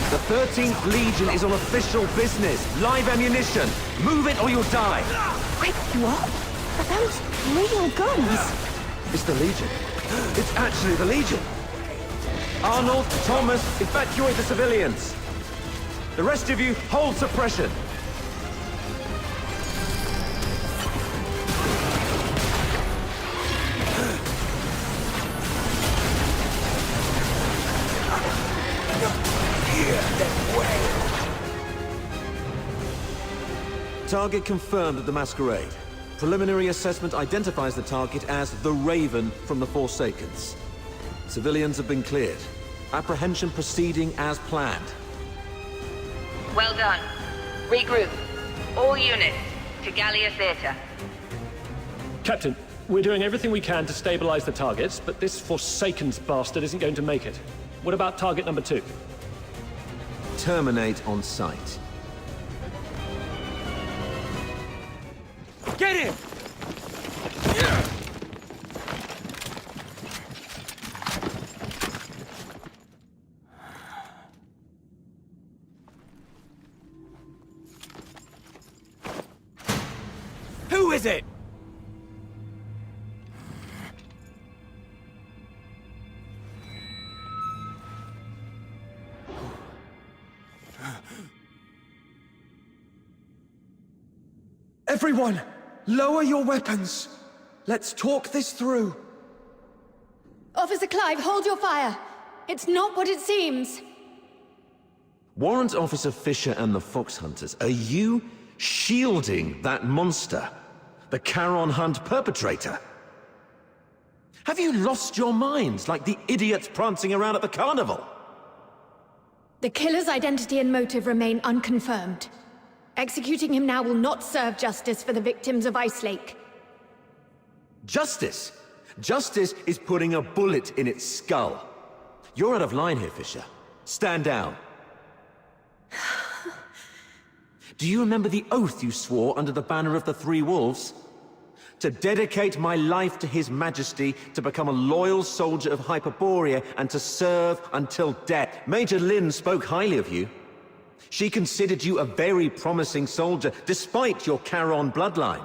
The 13th Legion is on official business. Live ammunition. Move it or you'll die. Wait, what? Are those real guns? It's the Legion. It's actually the Legion. Arnold, Thomas, evacuate the civilians. The rest of you, hold suppression. Target confirmed at the Masquerade. Preliminary assessment identifies the target as the Raven from the Forsakens. Civilians have been cleared. Apprehension proceeding as planned. Well done. Regroup. All units to Gallia Theatre. Captain, we're doing everything we can to stabilize the targets, but this Forsakens bastard isn't going to make it. What about target number 2? Terminate on sight. Get him! Who is it? Everyone, lower your weapons. Let's talk this through. Officer Clive, hold your fire. It's not what it seems. Warrant Officer Fisher and the Fox Hunters, are you shielding that monster? The Charon Hunt perpetrator? Have you lost your minds like the idiots prancing around at the carnival? The killer's identity and motive remain unconfirmed. Executing him now will not serve justice for the victims of Ice Lake. Justice? Justice is putting a bullet in its skull. You're out of line here, Fisher. Stand down. Do you remember the oath you swore under the banner of the Three Wolves? To dedicate my life to His Majesty, to become a loyal soldier of Hyperborea, and to serve until death. Major Lynn spoke highly of you. She considered you a very promising soldier, despite your Charon bloodline.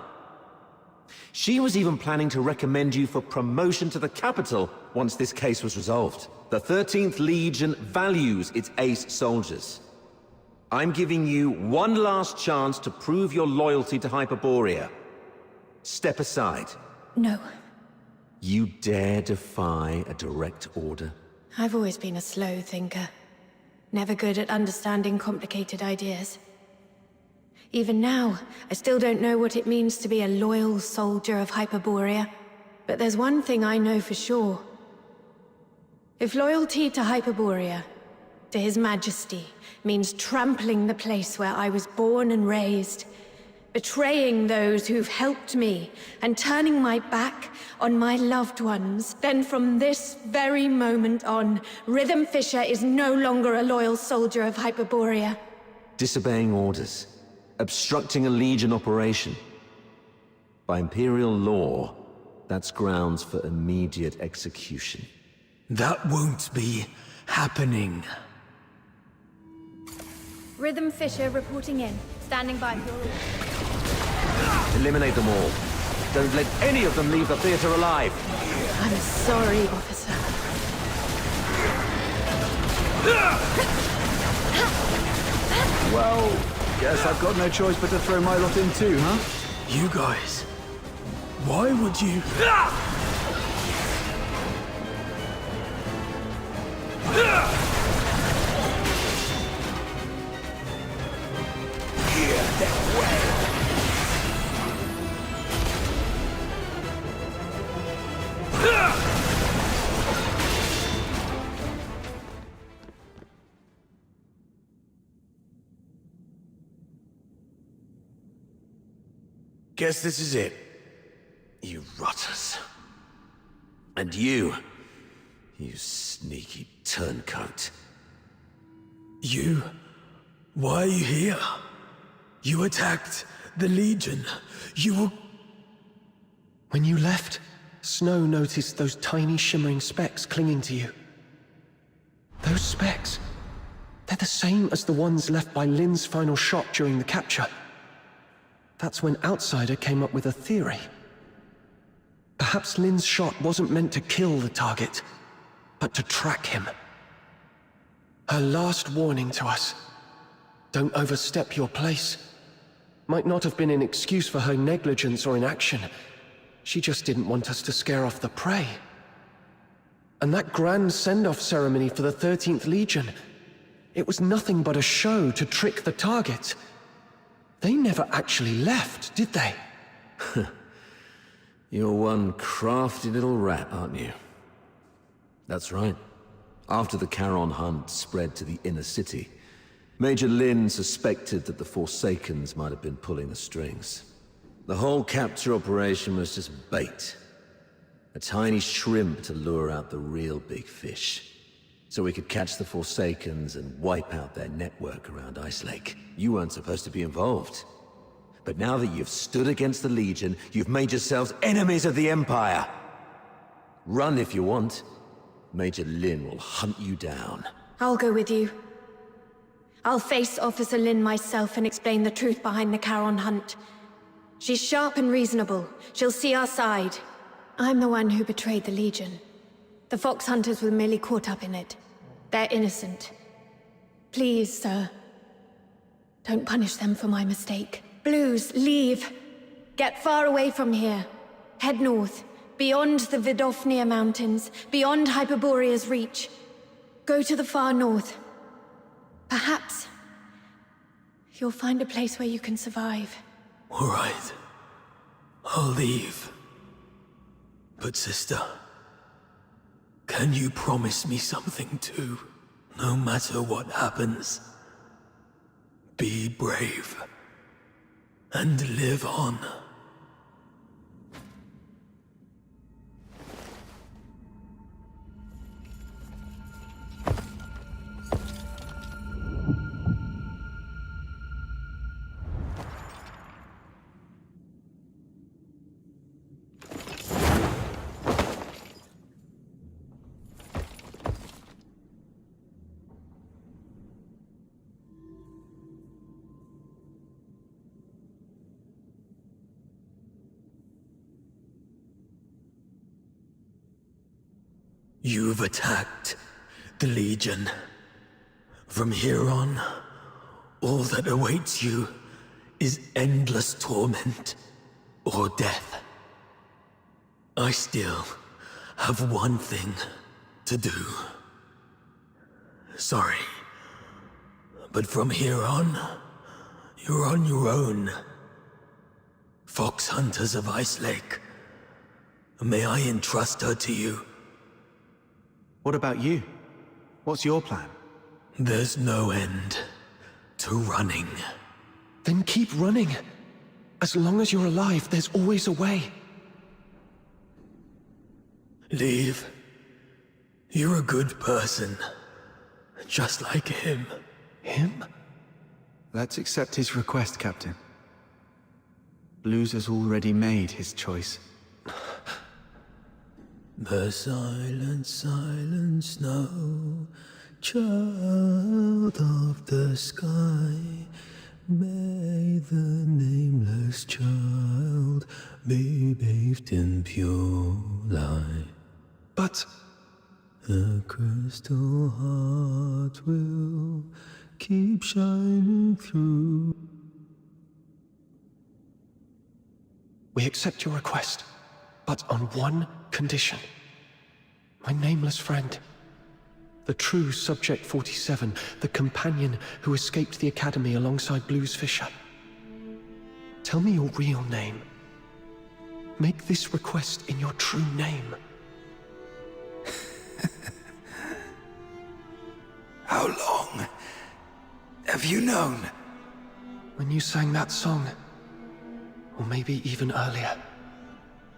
She was even planning to recommend you for promotion to the capital once this case was resolved. The 13th Legion values its ace soldiers. I'm giving you one last chance to prove your loyalty to Hyperborea. Step aside. No. You dare defy a direct order? I've always been a slow thinker. Never good at understanding complicated ideas. Even now, I still don't know what it means to be a loyal soldier of Hyperborea. But there's one thing I know for sure. If loyalty to Hyperborea, to His Majesty, means trampling the place where I was born and raised, betraying those who've helped me, and turning my back on my loved ones, then from this very moment on, Rhythm Fisher is no longer a loyal soldier of Hyperborea. Disobeying orders. Obstructing a Legion operation. By Imperial law, that's grounds for immediate execution. That won't be happening. Rhythm Fisher reporting in. Standing by for your order. Eliminate them all. Don't let any of them leave the theater alive. I'm sorry, officer. Well, guess I've got no choice but to throw my lot in too, huh? You guys, why would you... Guess this is it. You rotters. And you sneaky turncoat. You? Why are you here? You attacked The Legion, you will... When you left, Snow noticed those tiny shimmering specks clinging to you. Those specks, they're the same as the ones left by Lynn's final shot during the capture. That's when Outsider came up with a theory. Perhaps Lynn's shot wasn't meant to kill the target, but to track him. Her last warning to us, don't overstep your place, might not have been an excuse for her negligence or inaction. She just didn't want us to scare off the prey. And that grand send-off ceremony for the 13th Legion, it was nothing but a show to trick the target. They never actually left, did they? You're one crafty little rat, aren't you? That's right. After the Charon hunt spread to the inner city, Major Lynn suspected that the Forsakens might have been pulling the strings. The whole capture operation was just bait. A tiny shrimp to lure out the real big fish. So we could catch the Forsakens and wipe out their network around Ice Lake. You weren't supposed to be involved. But now that you've stood against the Legion, you've made yourselves enemies of the Empire! Run if you want. Major Lynn will hunt you down. I'll go with you. I'll face Officer Lynn myself and explain the truth behind the Charon hunt. She's sharp and reasonable. She'll see our side. I'm the one who betrayed the Legion. The Fox Hunters were merely caught up in it. They're innocent. Please, sir. Don't punish them for my mistake. Blues, leave. Get far away from here. Head north, beyond the Vidofnia Mountains, beyond Hyperborea's reach. Go to the far north. Perhaps you'll find a place where you can survive. All right. I'll leave. But sister, can you promise me something too? No matter what happens, be brave and live on. You've attacked the Legion. From here on, all that awaits you is endless torment or death. I still have one thing to do. Sorry, but from here on, you're on your own. Fox Hunters of Ice Lake, may I entrust her to you? What about you? What's your plan? There's no end to running. Then keep running. As long as you're alive, there's always a way. Leave. You're a good person. Just like him. Him? Let's accept his request, Captain. Blues has already made his choice. The silent, silent snow, child of the sky, may the nameless child be bathed in pure light. But the crystal heart will keep shining through. We accept your request, but on one condition. My nameless friend, the true Subject 47, the companion who escaped the Academy alongside Blues Fisher. Tell me your real name. Make this request in your true name. How long have you known? When you sang that song, or maybe even earlier.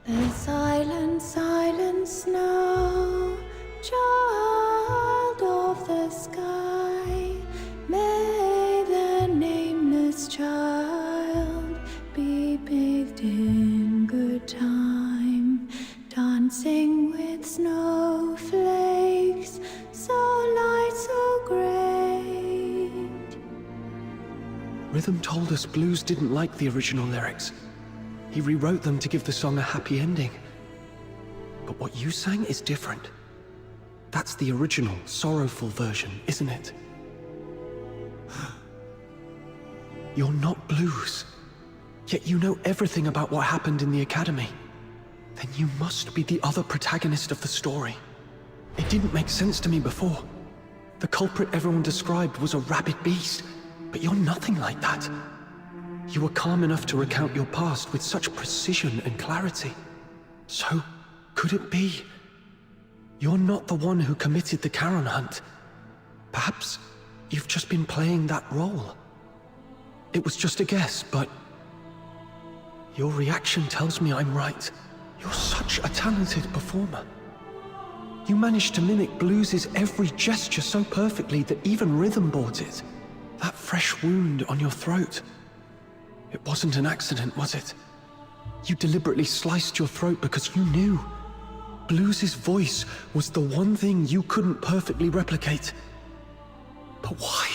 The silent, silent snow, child of the sky, may the nameless child Rhythm told us Blues didn't like the original lyrics. He rewrote them to give the song a happy ending. But what you sang is different. That's the original, sorrowful version, isn't it? You're not Blues, yet you know everything about what happened in the Academy. Then you must be the other protagonist of the story. It didn't make sense to me before. The culprit everyone described was a rabid beast, but you're nothing like that. You were calm enough to recount your past with such precision and clarity. So, could it be? You're not the one who committed the Charon hunt. Perhaps you've just been playing that role. It was just a guess, but your reaction tells me I'm right. You're such a talented performer. You managed to mimic Blues' every gesture so perfectly that even Rhythm bought it. That fresh wound on your throat. It wasn't an accident, was it? You deliberately sliced your throat because you knew. Blues' voice was the one thing you couldn't perfectly replicate. But why?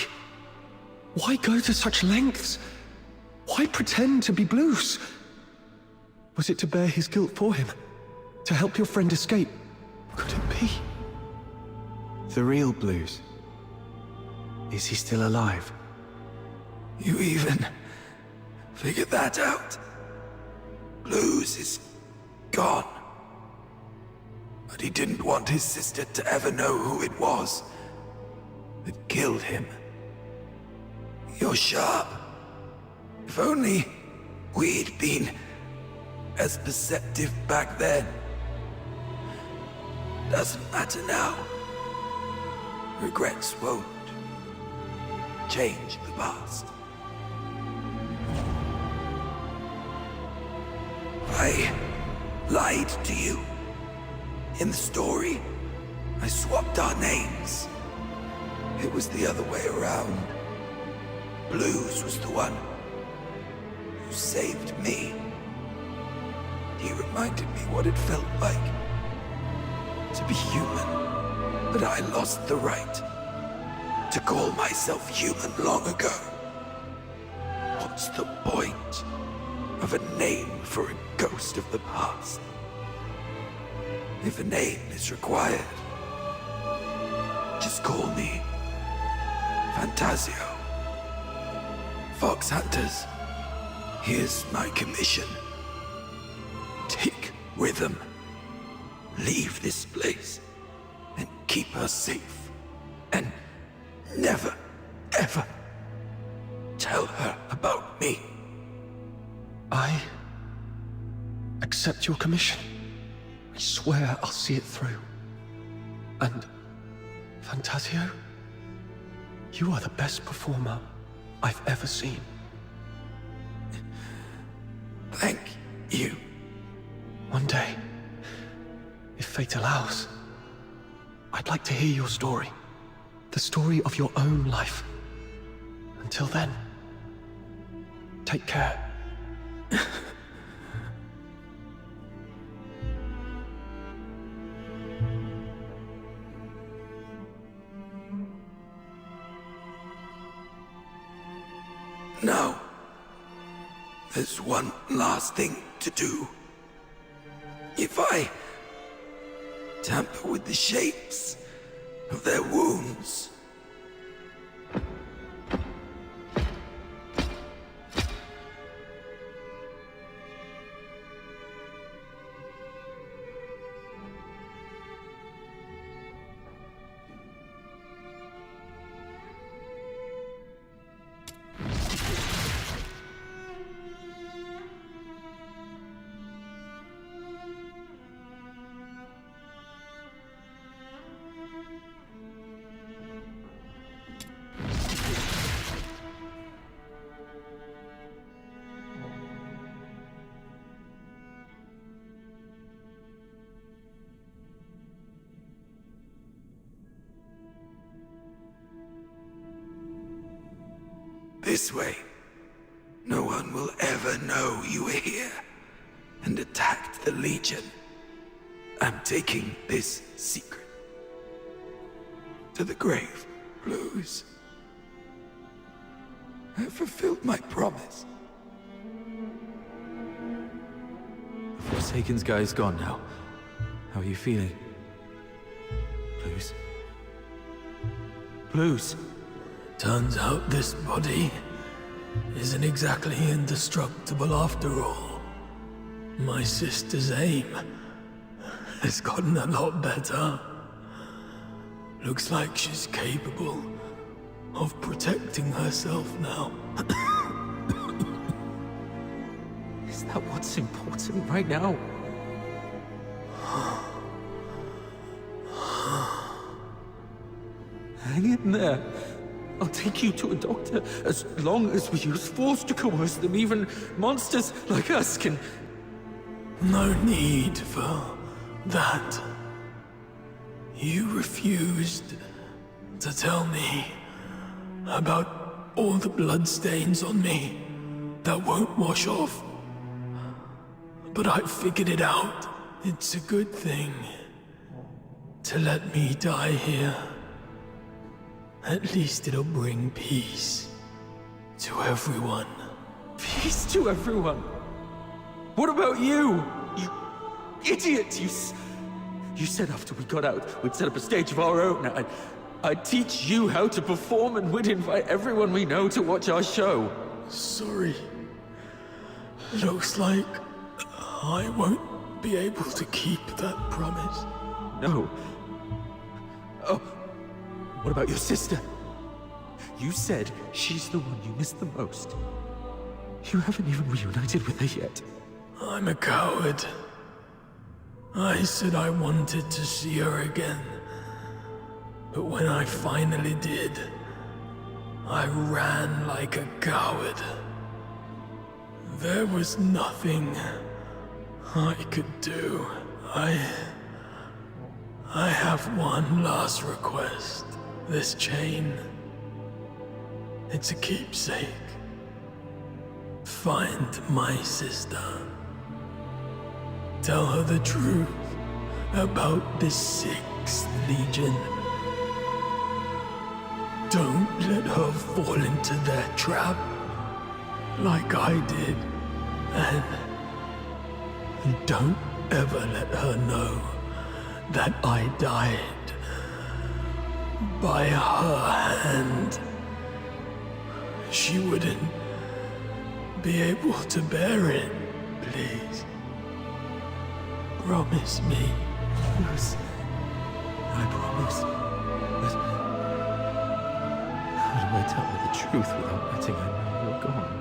Why go to such lengths? Why pretend to be Blues? Was it to bear his guilt for him? To help your friend escape? Could it be? The real Blues. Is he still alive? You even figured that out? Blues is gone. But he didn't want his sister to ever know who it was that killed him. You're sharp. If only we'd been as perceptive back then. Doesn't matter now. Regrets won't change the past. I lied to you. In the story, I swapped our names. It was the other way around. Blues was the one who saved me. He reminded me what it felt like to be human, but I lost the right to call myself human long ago. What's the point of a name for a ghost of the past? If a name is required, just call me Fantasio. Fox Hunters, here's my commission. Take Rhythm, leave this place, and keep her safe. And never, ever tell her about me. I accept your commission. I swear I'll see it through. And, Fantasio, you are the best performer I've ever seen. Thank you. One day, if fate allows, I'd like to hear your story. The story of your own life. Until then, take care. Now, there's one last thing to do. If I tamper with the shapes of their wounds, this way, no one will ever know you were here and attacked the Legion. I'm taking this secret to the grave, Blues. I fulfilled my promise. The Forsaken's guy is gone now. How are you feeling? Blues? Blues? Turns out this body isn't exactly indestructible after all. My sister's aim has gotten a lot better. Looks like she's capable of protecting herself now. Is that what's important right now? Hang in there. I'll take you to a doctor as long as we use force to coerce them. Even monsters like us can... No need for that. You refused to tell me about all the bloodstains on me that won't wash off. But I figured it out. It's a good thing to let me die here. At least it'll bring peace to everyone. Peace to everyone? What about you? You idiot! You said after we got out, we'd set up a stage of our own. I'd teach you how to perform, and we'd invite everyone we know to watch our show. Sorry. Looks like I won't be able to keep that promise. No. Oh, what about your sister? You said she's the one you miss the most. You haven't even reunited with her yet. I'm a coward. I said I wanted to see her again. But when I finally did, I ran like a coward. There was nothing I could do. I have one last request. This chain. It's a keepsake. Find my sister. Tell her the truth about the 6th Legion. Don't let her fall into their trap like I did. And don't ever let her know that I died by her hand. She wouldn't be able to bear it. Please. Promise me. Yes. I promise. But how do I tell her the truth without letting her know you're gone?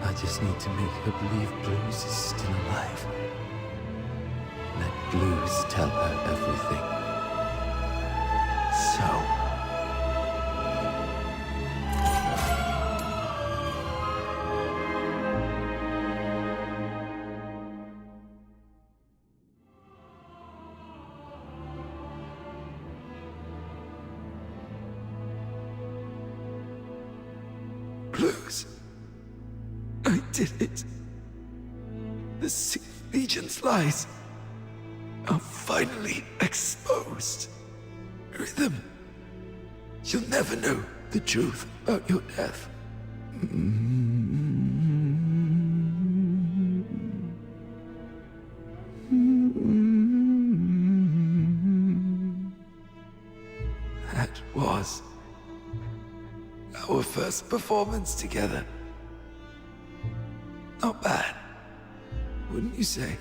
I just need to make her believe Blues is still alive. Let Blues tell her everything. So... Blues. I did it. The 6th Legion's lies are finally exposed. Rhythm, you'll never know the truth about your death. That was our first performance together. Not bad, wouldn't you say?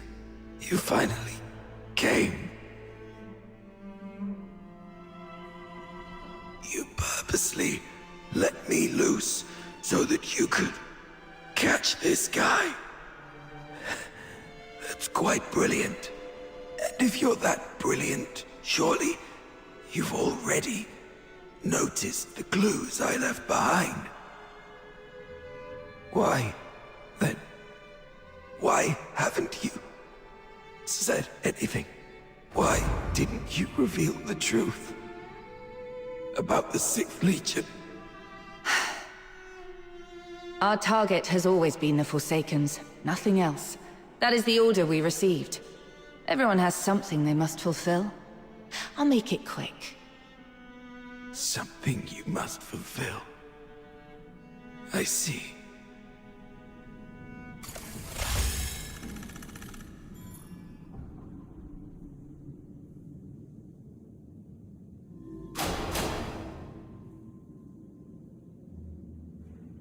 You finally came. You purposely let me loose so that you could catch this guy. That's quite brilliant. And if you're that brilliant, surely you've already noticed the clues I left behind. Why, then? Why haven't you said anything? Why didn't you reveal the truth about the 6th Legion? Our target has always been the Forsakens, nothing else. That is the order we received. Everyone has something they must fulfill. I'll make it quick. Something you must fulfill. I see.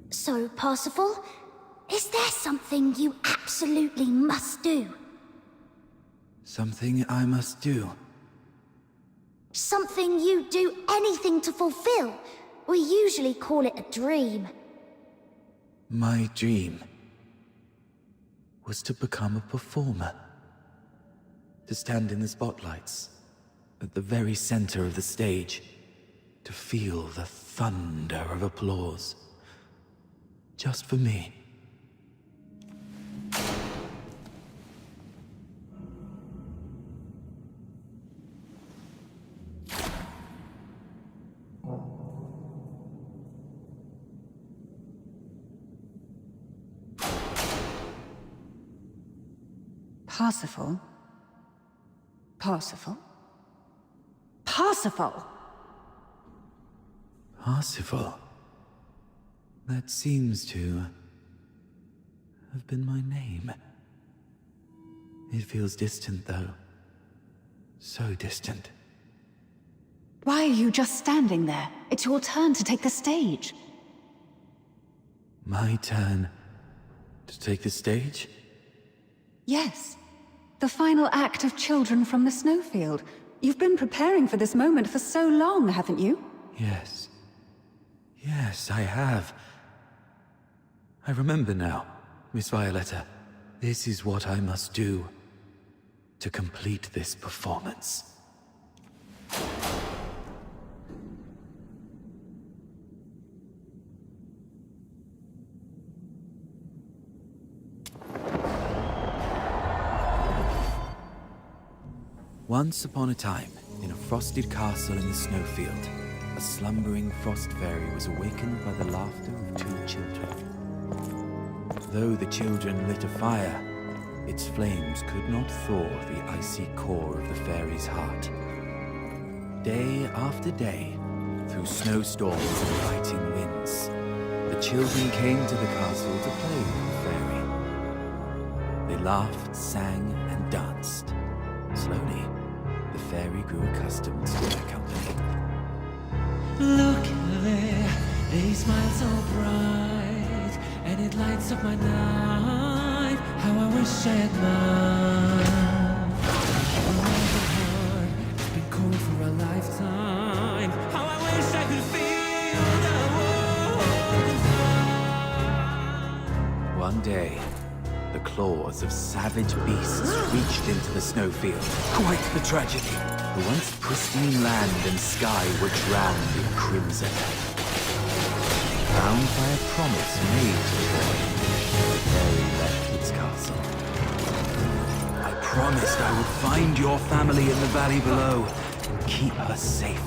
So, Parsifal, is there something you absolutely must do? Something I must do. Something you do anything to fulfill? We usually call it a dream. My dream was to become a performer. To stand in the spotlights, at the very center of the stage. To feel the thunder of applause. Just for me. Parsifal? Parsifal? Parsifal! Parsifal. That seems to have been my name. It feels distant, though. So distant. Why are you just standing there? It's your turn to take the stage. My turn to take the stage? Yes. The final act of Children from the Snowfield. You've been preparing for this moment for so long, haven't you? Yes. Yes, I have. I remember now, Miss Violetta. This is what I must do to complete this performance. Once upon a time, in a frosted castle in the Snowfield, a slumbering frost fairy was awakened by the laughter of two children. Though the children lit a fire, its flames could not thaw the icy core of the fairy's heart. Day after day, through snowstorms and biting winds, the children came to the castle to play with the fairy. They laughed, sang, and danced. Slowly, the fairy grew accustomed to their company. Look there, they smile so bright, and it lights up my night. How I wish I had mine. Oh, my heart has been cold for a lifetime. How I wish I could feel the warmth inside. One day, the claws of savage beasts reached into the snowfield. Quite the tragedy. The once pristine land and sky were drowned in crimson. Bound by a promise made to the boy, the fairy left its castle. I promised I would find your family in the valley below and keep her safe.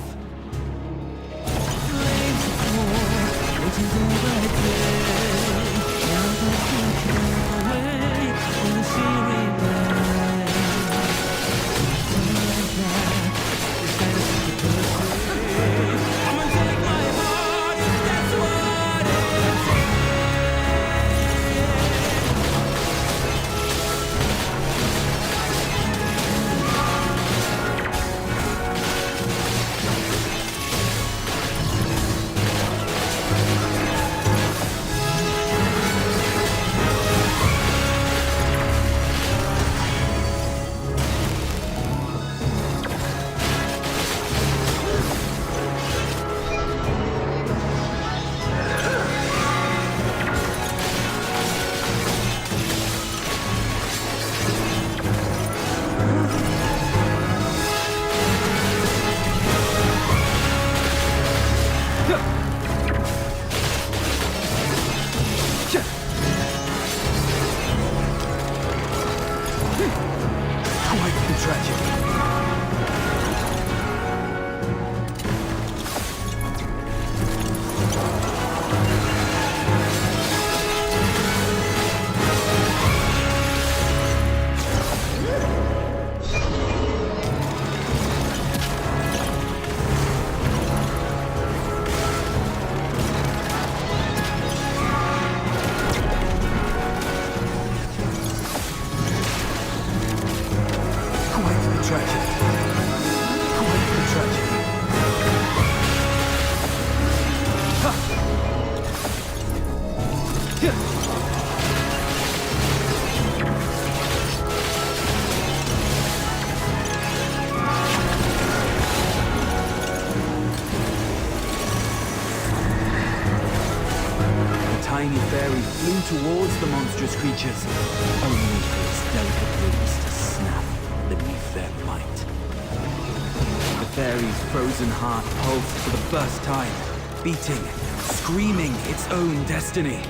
fury flew towards the monstrous creatures, only for its delicate wings to snap beneath their might. The fairy's frozen heart pulsed for the first time, beating, screaming its own destiny.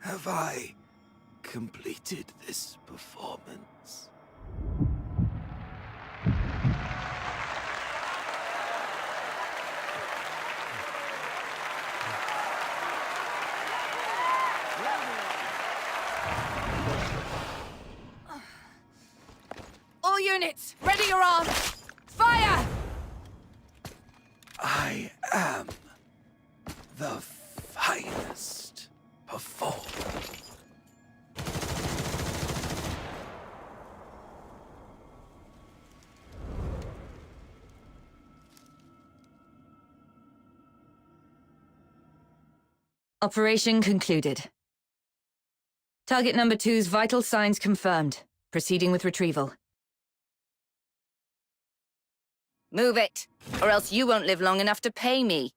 Have I completed this performance? All units, ready your arms! Fire! I am the finest performer. Operation concluded. Target number 2's vital signs confirmed. Proceeding with retrieval. Move it, or else you won't live long enough to pay me.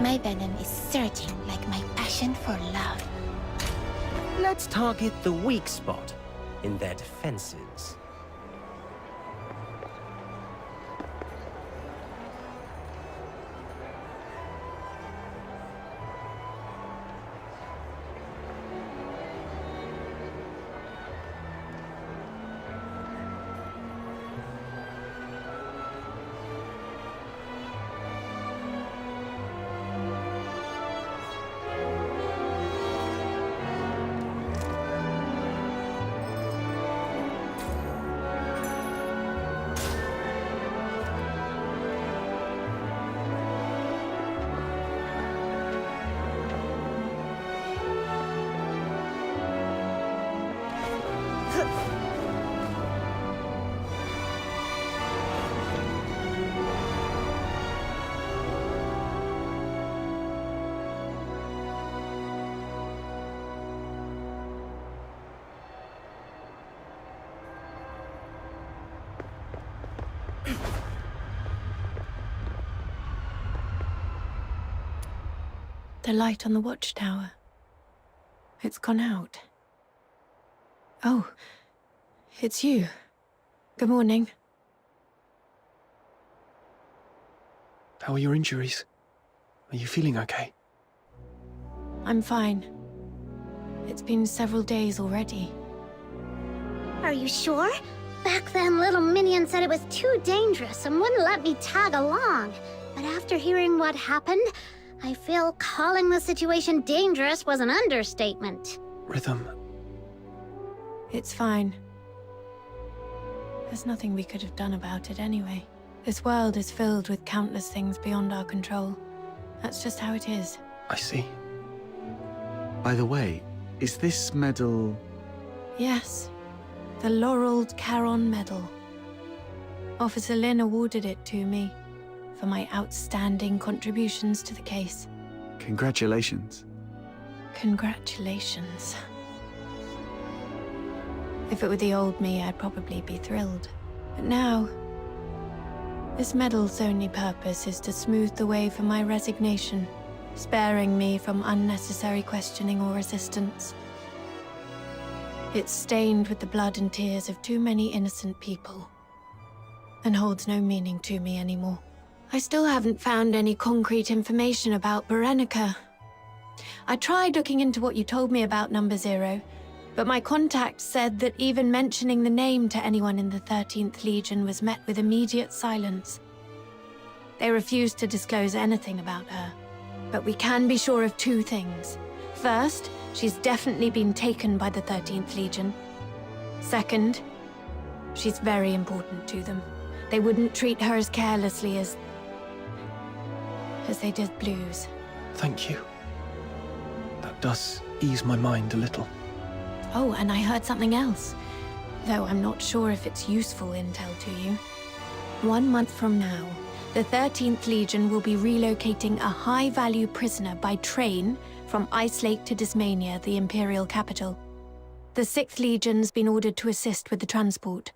My venom is surging like my passion for love. Let's target the weak spot in their defenses. The light on the watchtower. It's gone out. Oh, it's you. Good morning. How are your injuries? Are you feeling okay? I'm fine. It's been several days already. Are you sure? Back then, little Minion said it was too dangerous and wouldn't let me tag along. But after hearing what happened, I feel calling the situation dangerous was an understatement. Rhythm. It's fine. There's nothing we could have done about it anyway. This world is filled with countless things beyond our control. That's just how it is. I see. By the way, is this medal... Yes. The Laurel Caron Medal. Officer Lin awarded it to me for my outstanding contributions to the case. Congratulations. Congratulations. If it were the old me, I'd probably be thrilled. But now, this medal's only purpose is to smooth the way for my resignation, sparing me from unnecessary questioning or resistance. It's stained with the blood and tears of too many innocent people, and holds no meaning to me anymore. I still haven't found any concrete information about Berenica. I tried looking into what you told me about Number Zero, but my contact said that even mentioning the name to anyone in the 13th Legion was met with immediate silence. They refused to disclose anything about her. But we can be sure of two things. First, she's definitely been taken by the 13th Legion. Second, she's very important to them. They wouldn't treat her as carelessly as they did Blues. Thank you. That does ease my mind a little. Oh, and I heard something else, though I'm not sure if it's useful intel to you. 1 month from now, the 13th Legion will be relocating a high-value prisoner by train from Ice Lake to Dismania, the Imperial capital. The 6th Legion's been ordered to assist with the transport.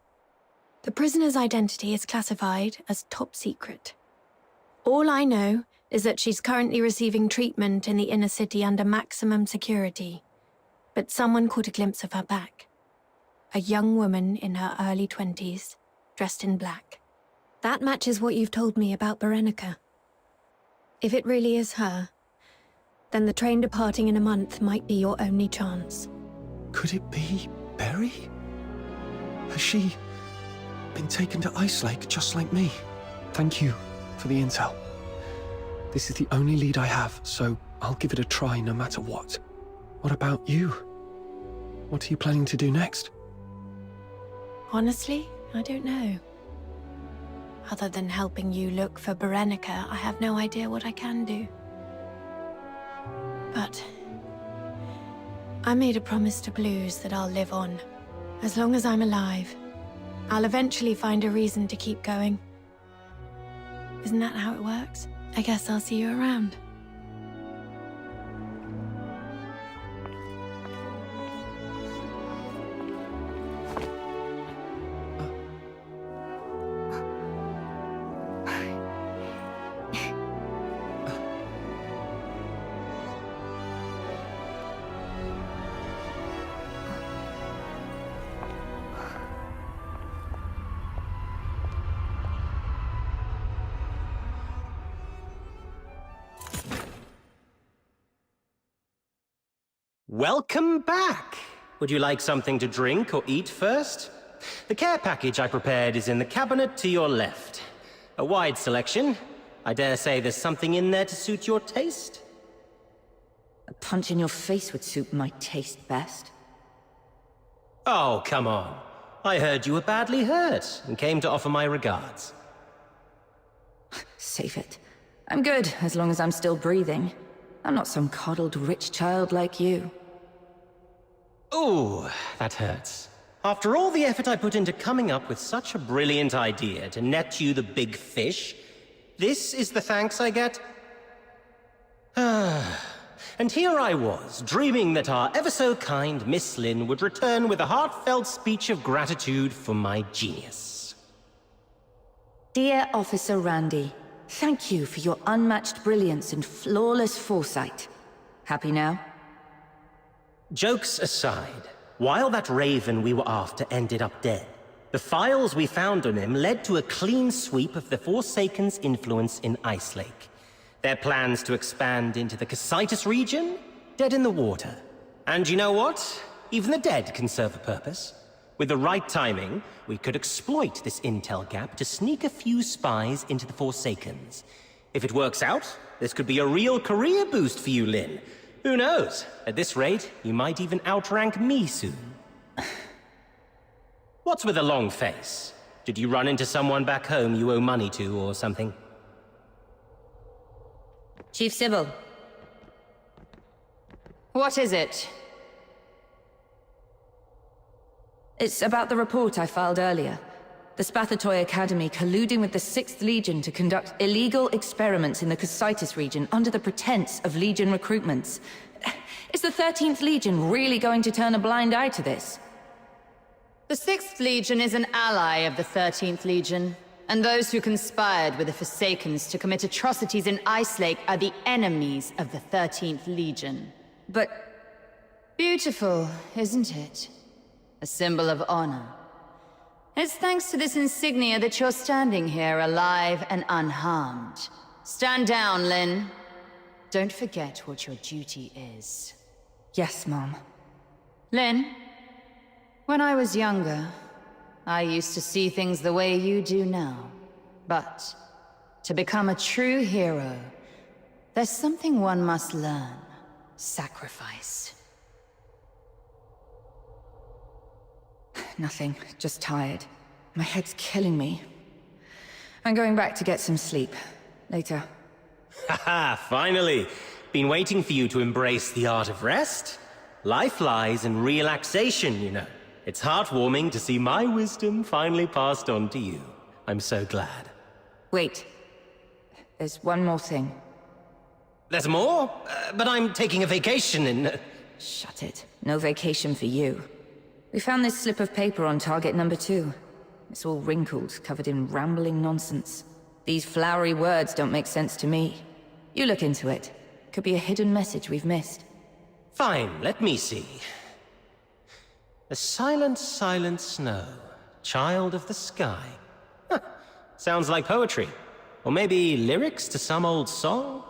The prisoner's identity is classified as top secret. All I know is that she's currently receiving treatment in the inner city under maximum security. But someone caught a glimpse of her back. A young woman in her early 20s, dressed in black. That matches what you've told me about Berenica. If it really is her, then the train departing in a month might be your only chance. Could it be Berry? Has she been taken to Ice Lake just like me? Thank you for the intel. This is the only lead I have, so I'll give it a try no matter what. What about you? What are you planning to do next? Honestly, I don't know. Other than helping you look for Berenica, I have no idea what I can do. But I made a promise to Blues that I'll live on. As long as I'm alive, I'll eventually find a reason to keep going. Isn't that how it works? I guess I'll see you around. Welcome back! Would you like something to drink or eat first? The care package I prepared is in the cabinet to your left. A wide selection. I dare say there's something in there to suit your taste. A punch in your face would suit my taste best. Oh, come on. I heard you were badly hurt and came to offer my regards. Save it. I'm good, as long as I'm still breathing. I'm not some coddled rich child like you. Ooh, that hurts. After all the effort I put into coming up with such a brilliant idea to net you the big fish, this is the thanks I get? And here I was, dreaming that our ever-so-kind Miss Lin would return with a heartfelt speech of gratitude for my genius. Dear Officer Randy, thank you for your unmatched brilliance and flawless foresight. Happy now? Jokes aside, while that raven we were after ended up dead, the files we found on him led to a clean sweep of the Forsaken's influence in Ice Lake. Their plans to expand into the Cocytus region? Dead in the water. And you know what? Even the dead can serve a purpose. With the right timing, we could exploit this intel gap to sneak a few spies into the Forsakens. If it works out, this could be a real career boost for you, Lin. Who knows? At this rate, you might even outrank me soon. What's with a long face? Did you run into someone back home you owe money to or something? Chief Sybil. What is it? It's about the report I filed earlier. The Spathatoy Academy colluding with the 6th Legion to conduct illegal experiments in the Cocytus region under the pretense of Legion recruitments. Is the 13th Legion really going to turn a blind eye to this? The 6th Legion is an ally of the 13th Legion, and those who conspired with the Forsakens to commit atrocities in Ice Lake are the enemies of the 13th Legion. But... beautiful, isn't it? A symbol of honor. It's thanks to this insignia that you're standing here alive and unharmed. Stand down, Lin. Don't forget what your duty is. Yes, Mom. Lin, when I was younger, I used to see things the way you do now. But to become a true hero, there's something one must learn. Sacrifice. Nothing, just tired. My head's killing me. I'm going back to get some sleep. Later. Haha, finally! Been waiting for you to embrace the art of rest. Life lies in relaxation, you know. It's heartwarming to see my wisdom finally passed on to you. I'm so glad. Wait. There's one more thing. There's more? But I'm taking a vacation in... Shut it. No vacation for you. We found this slip of paper on target number 2. It's all wrinkled, covered in rambling nonsense. These flowery words don't make sense to me. You look into it. Could be a hidden message we've missed. Fine, let me see. The silent, silent snow, child of the sky. Huh. Sounds like poetry. Or maybe lyrics to some old song?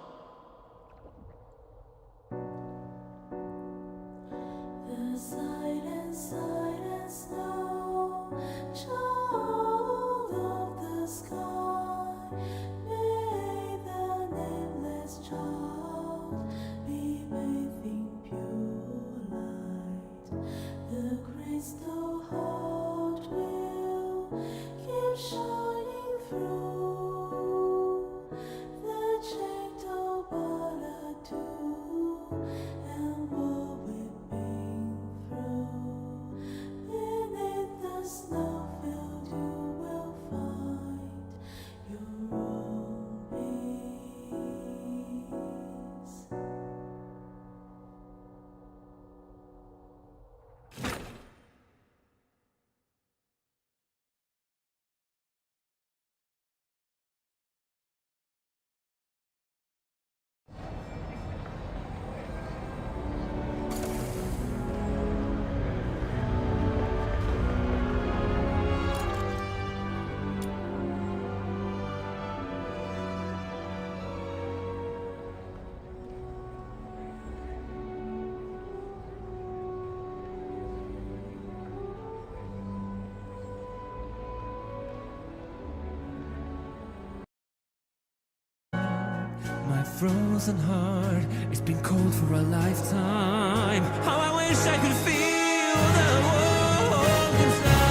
My frozen heart, it's been cold for a lifetime. How I wish I could feel the warmth inside.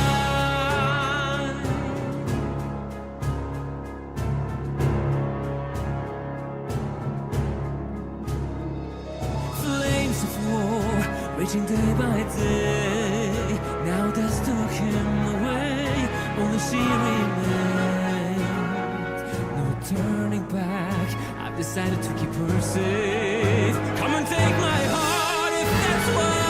Flames of war, raging day by day. Now death took him away, only she remained. No turning back, I've decided to keep her safe. Come and take my heart if that's what